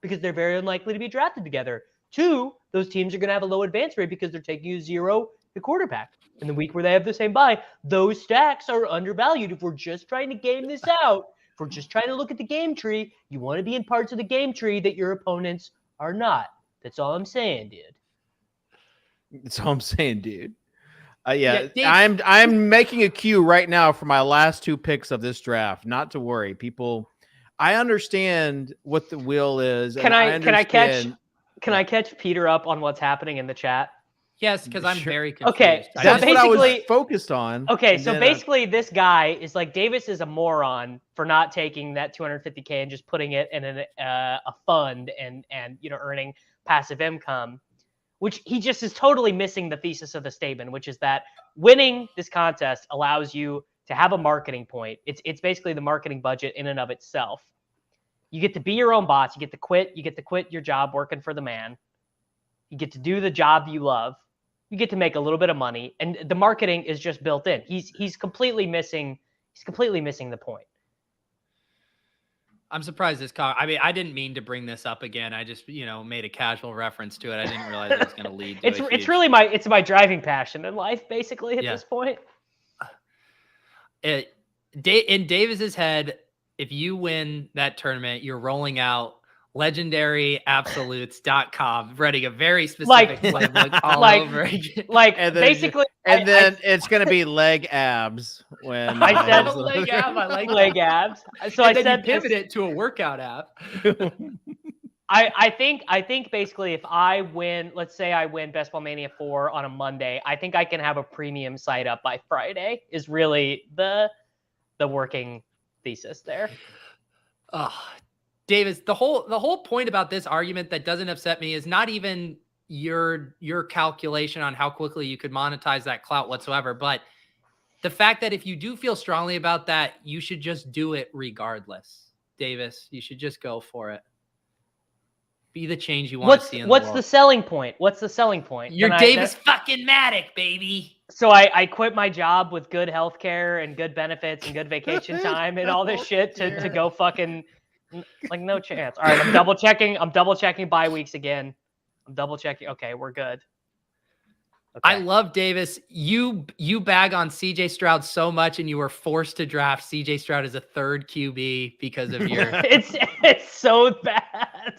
because they're very unlikely to be drafted together. 2, those teams are going to have a low advance rate because they're taking you 0 to quarterback. In the week where they have the same bye, those stacks are undervalued. If we're just trying to game this out, if we're just trying to look at the game tree, you want to be in parts of the game tree that your opponents are not. That's all I'm saying, dude. That's all I'm saying, dude. I'm making a queue right now for my last 2 picks of this draft. Not to worry, people. I understand what the will is. Can I catch Peter up on what's happening in the chat? Yes, because I'm Sure. very confused. Okay, I so That's just- what I was basically- focused on. Okay, and so then, basically this guy is like, Davis is a moron for not taking that 250K and just putting it in a fund and earning passive income, which he just is totally missing the thesis of the statement, which is that winning this contest allows you to have a marketing point. It's basically the marketing budget in and of itself. You get to be your own boss. You get to quit your job working for the man. You get to do the job you love. You get to make a little bit of money, and the marketing is just built in. He's completely missing the point. I'm surprised this car. I mean, I didn't mean to bring this up again. I just, made a casual reference to it. I didn't realize it was going to lead to It's really my driving passion in life, basically, at this point. In Davis's head, if you win that tournament, you're rolling out legendaryabsolutes.com, running a very specific playbook all over again. And then it's going to be leg abs when I said leg ab. I like leg abs. So and I then said you pivot it to a workout app. I think basically if I win, let's say I win Best Ball Mania 4 on a Monday, I think I can have a premium site up by Friday is really the working thesis there. Oh, Davis, the whole point about this argument that doesn't upset me is not even your calculation on how quickly you could monetize that clout whatsoever, but the fact that if you do feel strongly about that, you should just do it regardless. Davis, you should just go for it. Be the change you want to see in the world. What's the selling point? What's the selling point? You're Davis fucking Maddock, baby. So I quit my job with good health care and good benefits and good vacation time and all this shit to go fucking like no chance. All right, I'm double checking bye weeks again. I'm double checking. Okay, we're good. Okay. I love Davis. You bag on CJ Stroud so much, and you were forced to draft CJ Stroud as a third QB because of your. It's so bad.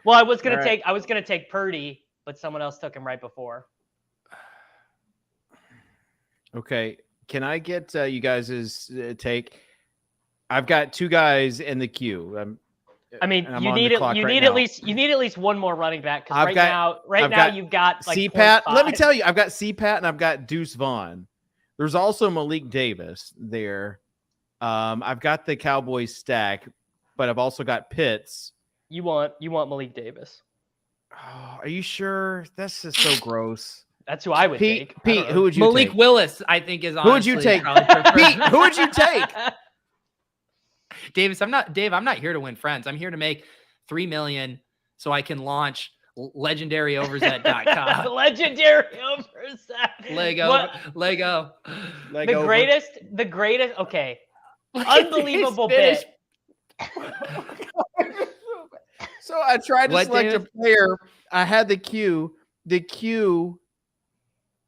Well, I was gonna take Purdy, but someone else took him right before. Okay, can I get you guys' take? I've got two guys in the queue. I mean, you need at least one more running back because right now you've got like CPAT. Let me tell you, I've got CPAT and I've got Deuce Vaughn. There's also Malik Davis there. I've got the Cowboys stack, but I've also got Pitts. You want Malik Davis? Oh, are you sure? That's just so gross. That's who I would take. Pete, who would you Malik take? Willis, I think, is on. Who would you take? Pete, who would you take? Davis, I'm not here to win friends. I'm here to make $3 million so I can launch legendaryoverzet.com. Legendary Overzet. Lego. The greatest. Okay. Unbelievable bit. So I tried to select a player. I had the queue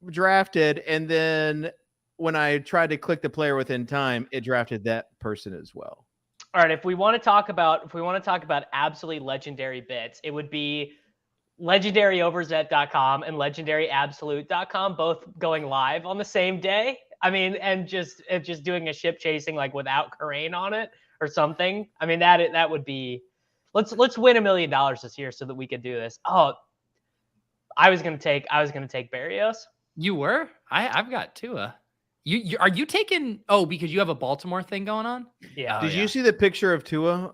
drafted, and then when I tried to click the player within time, it drafted that person as well. All right, if we want to talk about absolutely legendary bits, it would be legendaryoverzet.com and legendaryabsolute.com both going live on the same day. I mean, and just doing a ship chasing like without Karain on it or something. I mean, that would be let's win $1 million this year so that we could do this. Oh, I was gonna take Berrios. You were? I've got Tua. Are you taking? Oh, because you have a Baltimore thing going on. Yeah. Did you see the picture of Tua?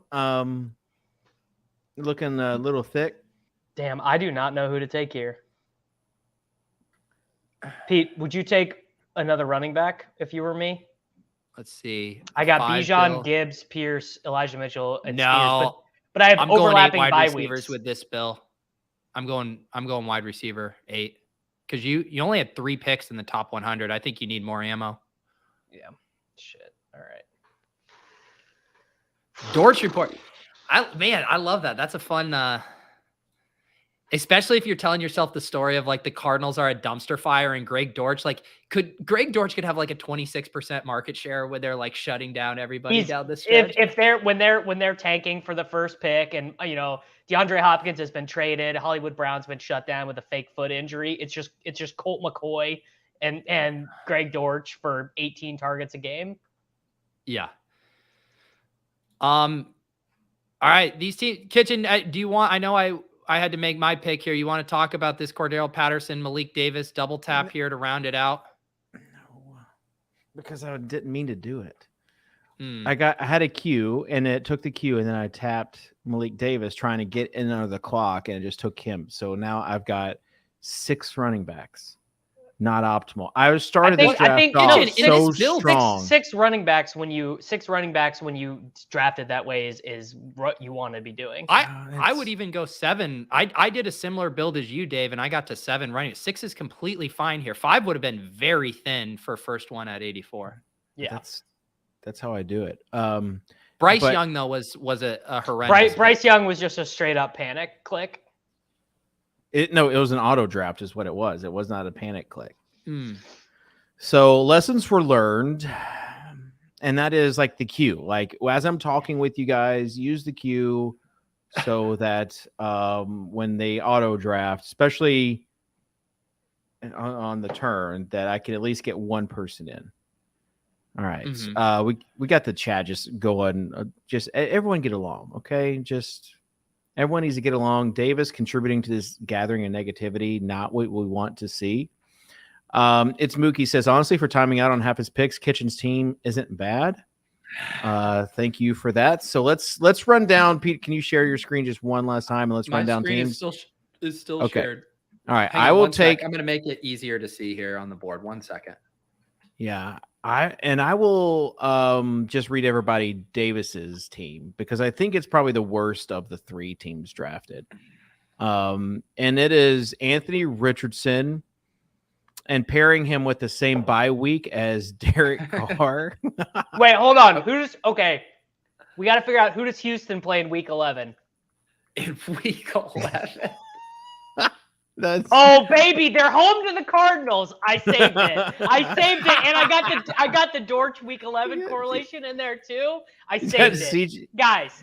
Looking a little thick. Damn, I do not know who to take here. Pete, would you take another running back if you were me? Let's see. I got Bijan, Gibbs, Pierce, Elijah Mitchell, and Spears, but I have overlapping bye weeks with this bill. I'm going wide receiver 8 because you only had 3 picks in the top 100. I think you need more ammo. Yeah. Shit. All right. Dortch report. I love that. That's a fun. Especially if you're telling yourself the story of like the Cardinals are a dumpster fire and Greg Dortch, like Greg Dortch could have like a 26% market share where they're like shutting down everybody down the stretch. If they're when they're tanking for the first pick and DeAndre Hopkins has been traded, Hollywood Brown's been shut down with a fake foot injury. It's just Colt McCoy and Greg Dortch for 18 targets a game. Yeah. All right, these teams. Kitchen, do you want? I know I had to make my pick here. You want to talk about this Cordero Patterson, Malik Davis double tap here to round it out? No, because I didn't mean to do it. Hmm. I had a queue, and it took the queue, and then I tapped Malik Davis trying to get in under the clock, and it just took him. So now I've got 6 running backs. Not optimal. I started this draft off so strong. Six running backs when you drafted that way is what you want to be doing. I would even go 7. I did a similar build as you, Dave, and I got to 7 running. 6 is completely fine here. 5 would have been very thin for first one at 84. Yeah, that's how I do it. Bryce Young though was a horrendous. Bryce Young was just a straight up panic click. It was an auto draft is what it was. It was not a panic click. Mm. So lessons were learned, and that is like the queue. Like as I'm talking with you guys, use the queue so that when they auto draft, especially on the turn, that I can at least get one person in. All right. Mm-hmm. We got the chat just going. Just everyone get along, okay? Just everyone needs to get along. Davis contributing to this gathering of negativity, not what we want to see. It's Mookie says, honestly, for timing out on half his picks, Kitchen's team isn't bad. Thank you for that. So let's run down. Pete, can you share your screen just one last time, and let's run down teams? Is still Okay. shared. All right. Hang I on will one take. sec. I'm going to make it easier to see here on the board. 1 second. Yeah. I will just read everybody Davis's team because I think it's probably the worst of the 3 teams drafted. And it is Anthony Richardson and pairing him with the same bye week as Derek Carr. Wait, hold on. We got to figure out who does Houston play in week 11. In week 11. Oh baby, they're home to the Cardinals. I saved it. And I got the Dortch week 11 correlation in there too. I saved it. Guys,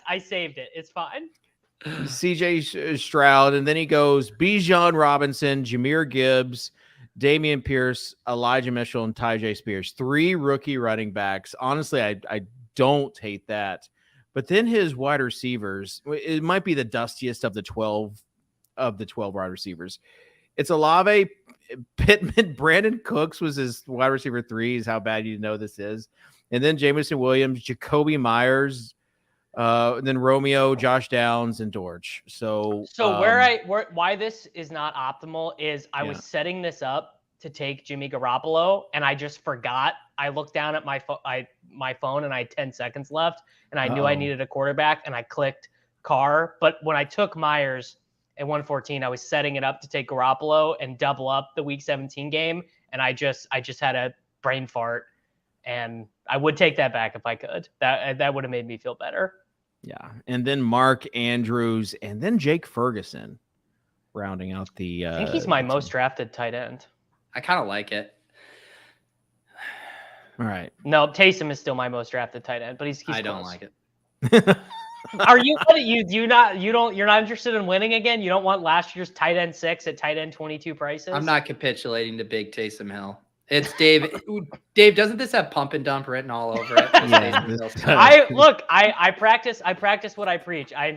I saved it. It's fine. CJ Stroud, and then he goes Bijan Robinson, Jahmyr Gibbs, Damian Pierce, Elijah Mitchell, and Tyjae Spears. 3 rookie running backs. Honestly, I don't hate that. But then his wide receivers, it might be the dustiest of the 12 wide receivers. It's Olave, Pittman, Brandon Cooks was his wide receiver 3 is how bad you know this is. And then Jameson Williams, Jacoby Myers, and then Romeo, Josh Downs, and Dortch. So why this is not optimal is I was setting this up to take Jimmy Garoppolo, and I just forgot. I looked down at my phone, and I had 10 seconds left, and I knew I needed a quarterback, and I clicked Carr. But when I took Myers at 114, I was setting it up to take Garoppolo and double up the Week 17 game, and I just had a brain fart, and I would take that back if I could. That would have made me feel better. Yeah, and then Mark Andrews, and then Jake Ferguson, rounding out the. I think he's my most drafted tight end. I kind of like it. All right. No, Taysom is still my most drafted tight end, but he's I close. don't like it. Are you you're not interested in winning again? You don't want last year's tight end 6 at tight end 22 prices? I'm not capitulating to big Taysom Hill. It's Dave. Dave, doesn't this have pump and dump written all over it? I practice what I preach. I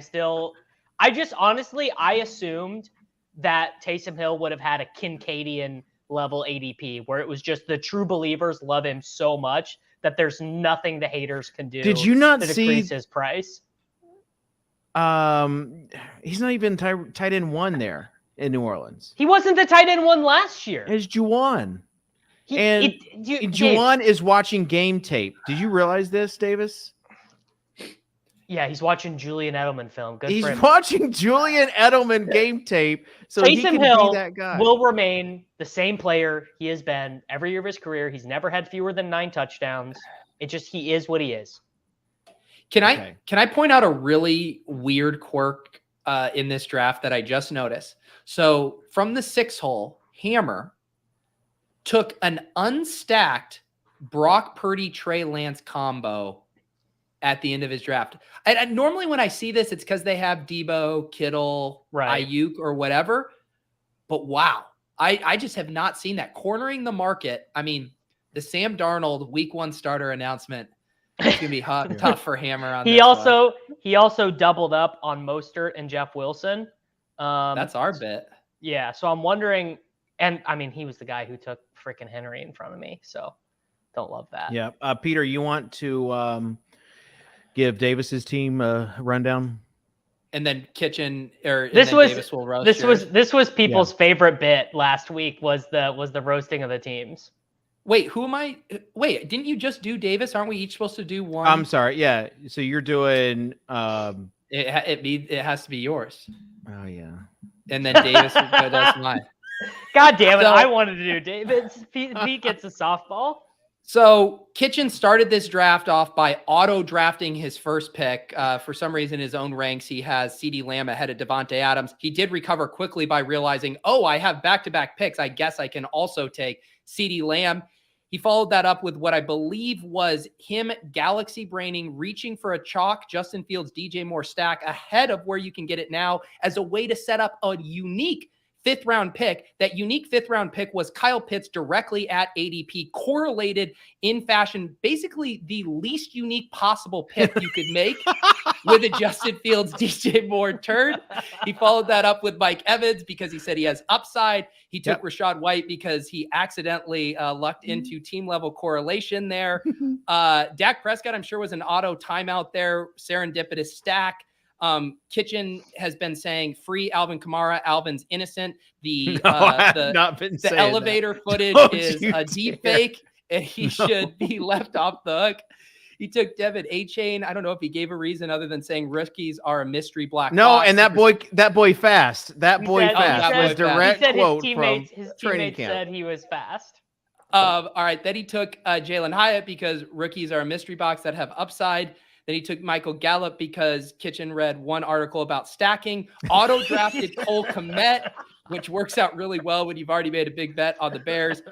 assumed that Taysom Hill would have had a Kincaid'ian level ADP where it was just the true believers love him so much that there's nothing the haters can do. Did you not to see decrease his price? He's not even tight end 1 there in New Orleans. He wasn't the tight end 1 last year. It's Juwan. Juwan is watching game tape. Did you realize this, Davis? Yeah, he's watching Julian Edelman film. He's watching Julian Edelman game tape, so Taysom he can Hill be that guy. Will remain the same player he has been every year of his career. He's never had fewer than 9 touchdowns. He is what he is. Can I point out a really weird quirk in this draft that I just noticed? So from the 6 hole, Hammer took an unstacked Brock Purdy, Trey Lance combo at the end of his draft. And normally when I see this, it's because they have Debo, Kittle, Ayuk, or whatever. But wow, I just have not seen that. Cornering the market. I mean, the Sam Darnold week 1 starter announcement is going to be tough for Hammer on He also doubled up on Mostert and Jeff Wilson. That's our bet. Yeah, so I'm wondering, and I mean, he was the guy who took freaking Henry in front of me, so don't love that. Yeah. Peter, you want to give Davis's team a rundown? And then Kitchen or This and then was Davis will roast this was people's Yeah. favorite bit last week was the roasting of the teams. Wait, who am I? Wait, didn't you just do Davis? Aren't we each supposed to do one? I'm sorry. Yeah. So you're doing. It has to be yours, Oh yeah. and then Davis does mine. God damn it! So- I wanted to do David's. Pete gets a softball. So Kitchen started this draft off by auto drafting his first pick. For some reason, his own ranks, he has CeeDee Lamb ahead of Devontae Adams. He did recover quickly by realizing, oh, I have back-to-back picks. I guess I can also take CeeDee Lamb. He followed that up with what I believe was him galaxy braining, reaching for a chalk Justin Fields, DJ Moore stack ahead of where you can get it now as a way to set up a unique fifth-round pick. That unique fifth-round pick was Kyle Pitts directly at ADP, correlated in fashion, basically the least unique possible pick you could make with a Justin Fields, DJ Moore turn. He followed that up with Mike Evans because he said he has upside. He took Rachaad White because he accidentally lucked into team-level correlation there. Dak Prescott, I'm sure, was an auto timeout there, serendipitous stack. Kitchen has been saying free Alvin Kamara. Alvin's innocent. The elevator footage is a deep fake, and he should be left off the hook. He took Devin A-Chain. I don't know if he gave a reason other than saying rookies are a mystery black box. And that boy fast. That boy fast that was boy direct He said quote his from training teammates camp. said he was fast. All right. Then he took Jalen Hyatt because rookies are a mystery box that have upside. Then he took Michael Gallup because Kitchen read one article about stacking. Auto drafted Cole Kmet, which works out really well when you've already made a big bet on the Bears.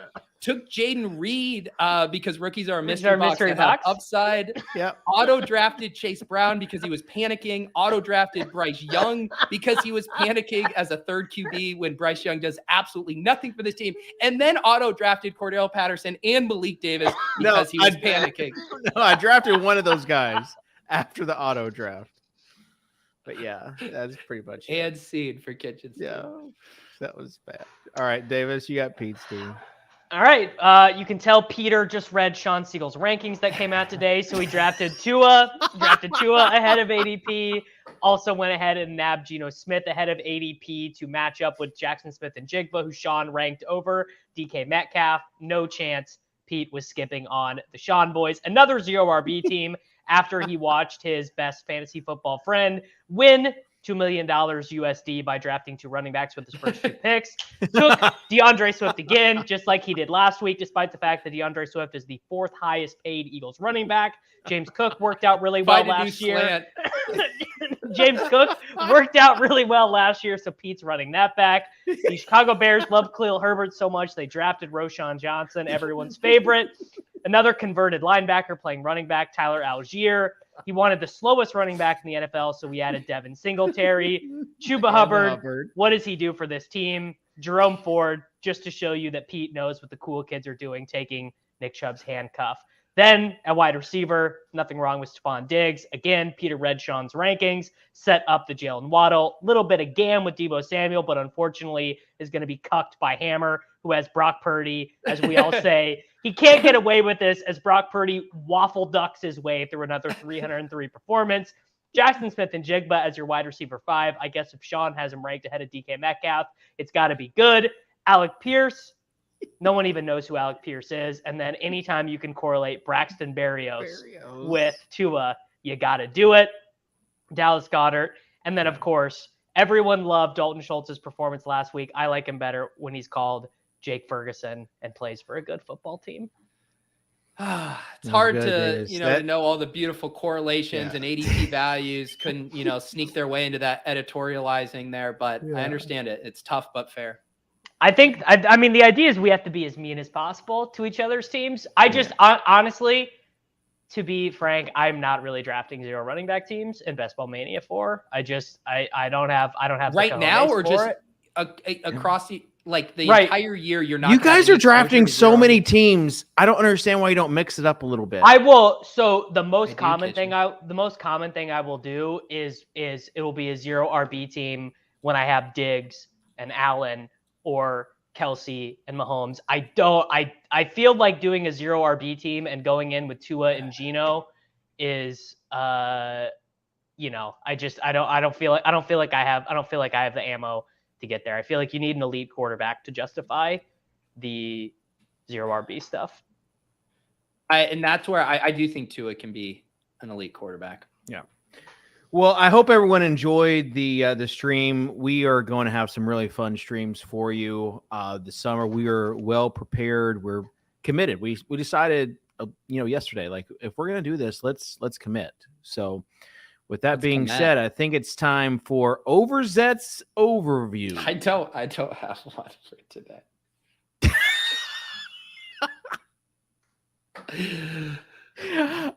Took Jaden Reed because rookies are a mystery box that have upside. Yep. Auto drafted Chase Brown because he was panicking. Auto drafted Bryce Young because he was panicking as a third QB when Bryce Young does absolutely nothing for this team. And then auto drafted Cordell Patterson and Malik Davis because he was panicking. No, I drafted one of those guys after the auto draft. But yeah, that's pretty much it. And seed for Kitchen. Yeah, that was bad. All right, Davis, you got Pete's team. All right. You can tell Peter just read Sean Siegel's rankings that came out today. So he drafted Tua ahead of ADP. Also went ahead and nabbed Geno Smith ahead of ADP to match up with Jackson Smith and Jigba, who Sean ranked over DK Metcalf. No chance Pete was skipping on the Sean boys. Another 0 RB team after he watched his best fantasy football friend win $2 million USD by drafting 2 running backs with his first 2 picks. Took DeAndre Swift again, just like he did last week, despite the fact that DeAndre Swift is the 4th highest paid Eagles running back. James Cook worked out really well last year. James Cook worked out really well last year, so Pete's running that back. The Chicago Bears love Khalil Herbert so much they drafted Roshan Johnson, everyone's favorite. Another converted linebacker playing running back, Tyler Algier. He wanted the slowest running back in the NFL, so we added Devin Singletary. Chuba Hubbard, what does he do for this team? Jerome Ford, just to show you that Pete knows what the cool kids are doing, taking Nick Chubb's handcuff. Then at wide receiver, nothing wrong with Stephon Diggs. Again, Peter read Sean's rankings, set up the Jalen Waddle. Little bit of gam with Deebo Samuel, but unfortunately is going to be cucked by Hammer, who has Brock Purdy, as we all say. He can't get away with this as Brock Purdy waffle ducks his way through another 303 performance. Jackson Smith and Jigba as your wide receiver 5. I guess if Sean has him ranked ahead of DK Metcalf, it's got to be good. Alec Pierce. No one even knows who Alec Pierce is. And then anytime you can correlate Braxton Berrios with Tua, you got to do it. Dallas Goedert. And then, of course, everyone loved Dalton Schultz's performance last week. I like him better when he's called Jake Ferguson and plays for a good football team. It's hard to, to know all the beautiful correlations and ADP values. Couldn't, sneak their way into that editorializing there, but I understand it. It's tough, but fair. I mean, the idea is we have to be as mean as possible to each other's teams. Honestly, to be frank, I'm not really drafting 0 running back teams in Best Ball Mania 4. I don't have right now, or just across the entire year. You're not. You guys are drafting so many teams. I don't understand why you don't mix it up a little bit. I will. So the most common thing I will do is it will be a 0 RB team when I have Diggs and Allen or Kelsey and Mahomes. I feel like doing a 0 RB team and going in with Tua and Geno is I don't feel like I have the ammo to get there. I feel like you need an elite quarterback to justify the 0 RB stuff. And that's where I do think Tua can be an elite quarterback. Yeah. Well, I hope everyone enjoyed the stream. We are going to have some really fun streams for you this summer. We are well prepared. We're committed. We decided, yesterday, like if we're going to do this, let's commit. So, with that being said, I think it's time for Overzet's overview. I don't have one for today.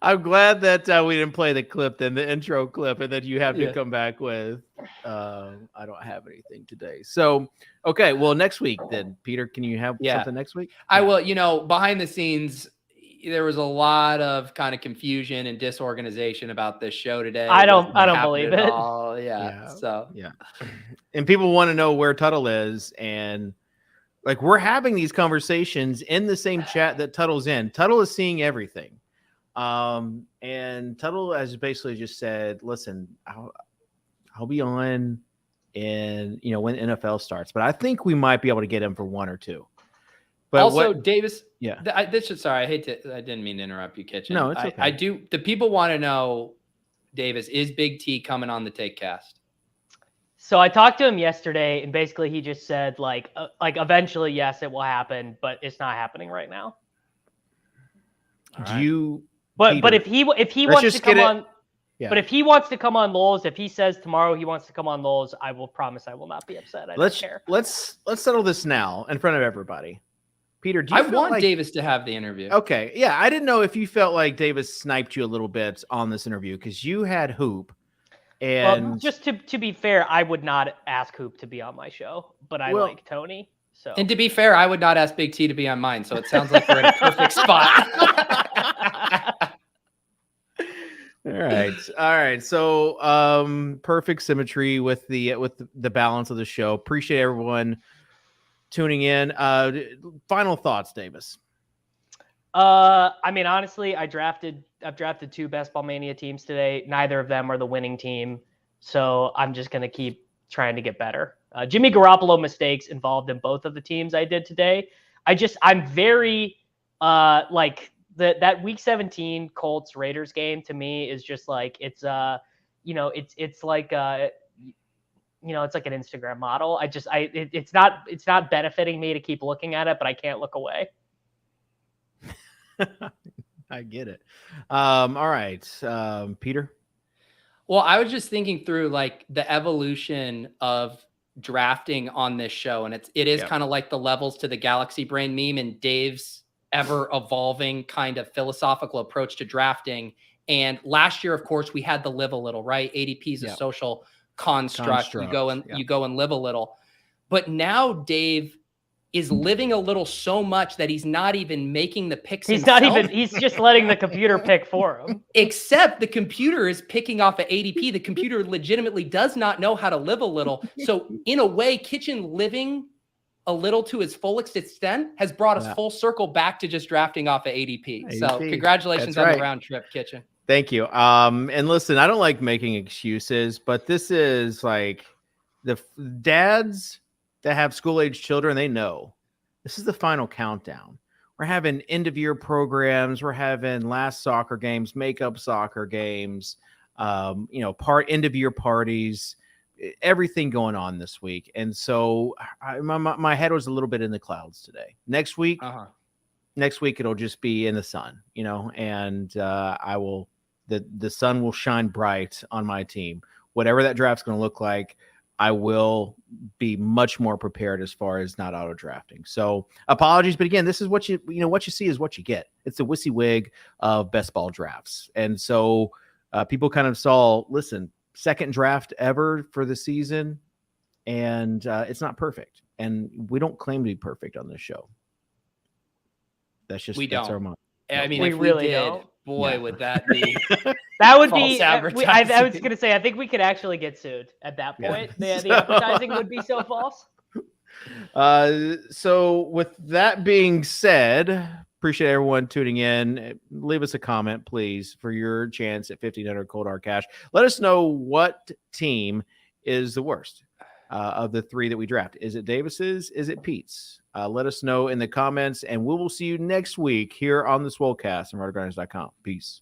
I'm glad that we didn't play the clip, then the intro clip, and that you have to come back with. I don't have anything today. So, okay, well, next week then, Peter, can you have something next week? I will. Behind the scenes, there was a lot of kind of confusion and disorganization about this show today. I don't believe it. Yeah. So yeah, and people want to know where Tuttle is, and like we're having these conversations in the same chat that Tuttle's in. Tuttle is seeing everything. And Tuttle has basically just said, listen, I'll be on when NFL starts, but I think we might be able to get him for 1 or 2. But also, Davis, I didn't mean to interrupt you, Kitchen. No, it's okay. The people want to know, Davis, is Big T coming on the Take Cast? So I talked to him yesterday, and basically he just said like eventually, yes, it will happen, but it's not happening right now. But if he wants to come on, but if he wants to come on Lowell's, if he says tomorrow he wants to come on Lowell's, I will promise I will not be upset. I don't care. Let's settle this now in front of everybody. Peter, do you want Davis to have the interview? Okay, yeah, I didn't know if you felt like Davis sniped you a little bit on this interview because you had Hoop. And well, just to be fair, I would not ask Hoop to be on my show, but I like Tony. So, and to be fair, I would not ask Big T to be on mine. So it sounds like we're in a perfect spot. All right. So, perfect symmetry with the balance of the show. Appreciate everyone tuning in. Final thoughts, Davis. I mean, honestly, I've drafted 2 Best Ball Mania teams today. Neither of them are the winning team, so I'm just gonna keep trying to get better. Jimmy Garoppolo mistakes involved in both of the teams I did today. I'm very that Week 17 Colts Raiders game to me is just like it's like it's like an Instagram model. It's not benefiting me to keep looking at it, but I can't look away. I get it. All right, Peter. Well, I was just thinking through like the evolution of drafting on this show, and it is kind of like the levels to the Galaxy Brain meme and Dave's ever evolving kind of philosophical approach to drafting. And last year, of course, we had the live a little, right? ADP is a social construct. You go and live a little. But now Dave is living a little so much that he's not even making the picks himself. He's just letting the computer pick for him. Except the computer is picking off of ADP. The computer legitimately does not know how to live a little. So in a way, Kitchen living a little to his full extent has brought us full circle back to just drafting off of ADP. So congratulations on the round trip, Kitchen. Thank you. And listen, I don't like making excuses, but this is like the dads that have school-age children, they know this is the final countdown. We're having end-of-year programs. We're having last soccer games, makeup soccer games, end-of-year parties, everything going on this week. And so my head was a little bit in the clouds today. Next week, it'll just be in the sun, and the sun will shine bright on my team. Whatever that draft's going to look like, I will be much more prepared as far as not auto drafting. So apologies, but again, this is what you see is what you get. It's a WYSIWYG of best ball drafts. And so people kind of saw, listen, second draft ever for the season, and it's not perfect. And we don't claim to be perfect on this show. That's our mind. I mean, we really don't. boy, Yeah. would that be That would false be. I was advertising. gonna say. I think we could actually get sued at that Yeah. point. The advertising would be so false. So with that being said, appreciate everyone tuning in. Leave us a comment, please, for your chance at 1,500 cold hard cash. Let us know what team is the worst of the three that we draft. Is it Davis's? Is it Pete's? Let us know in the comments, and we will see you next week here on the Swolecast on RotoGrinders.com. Peace.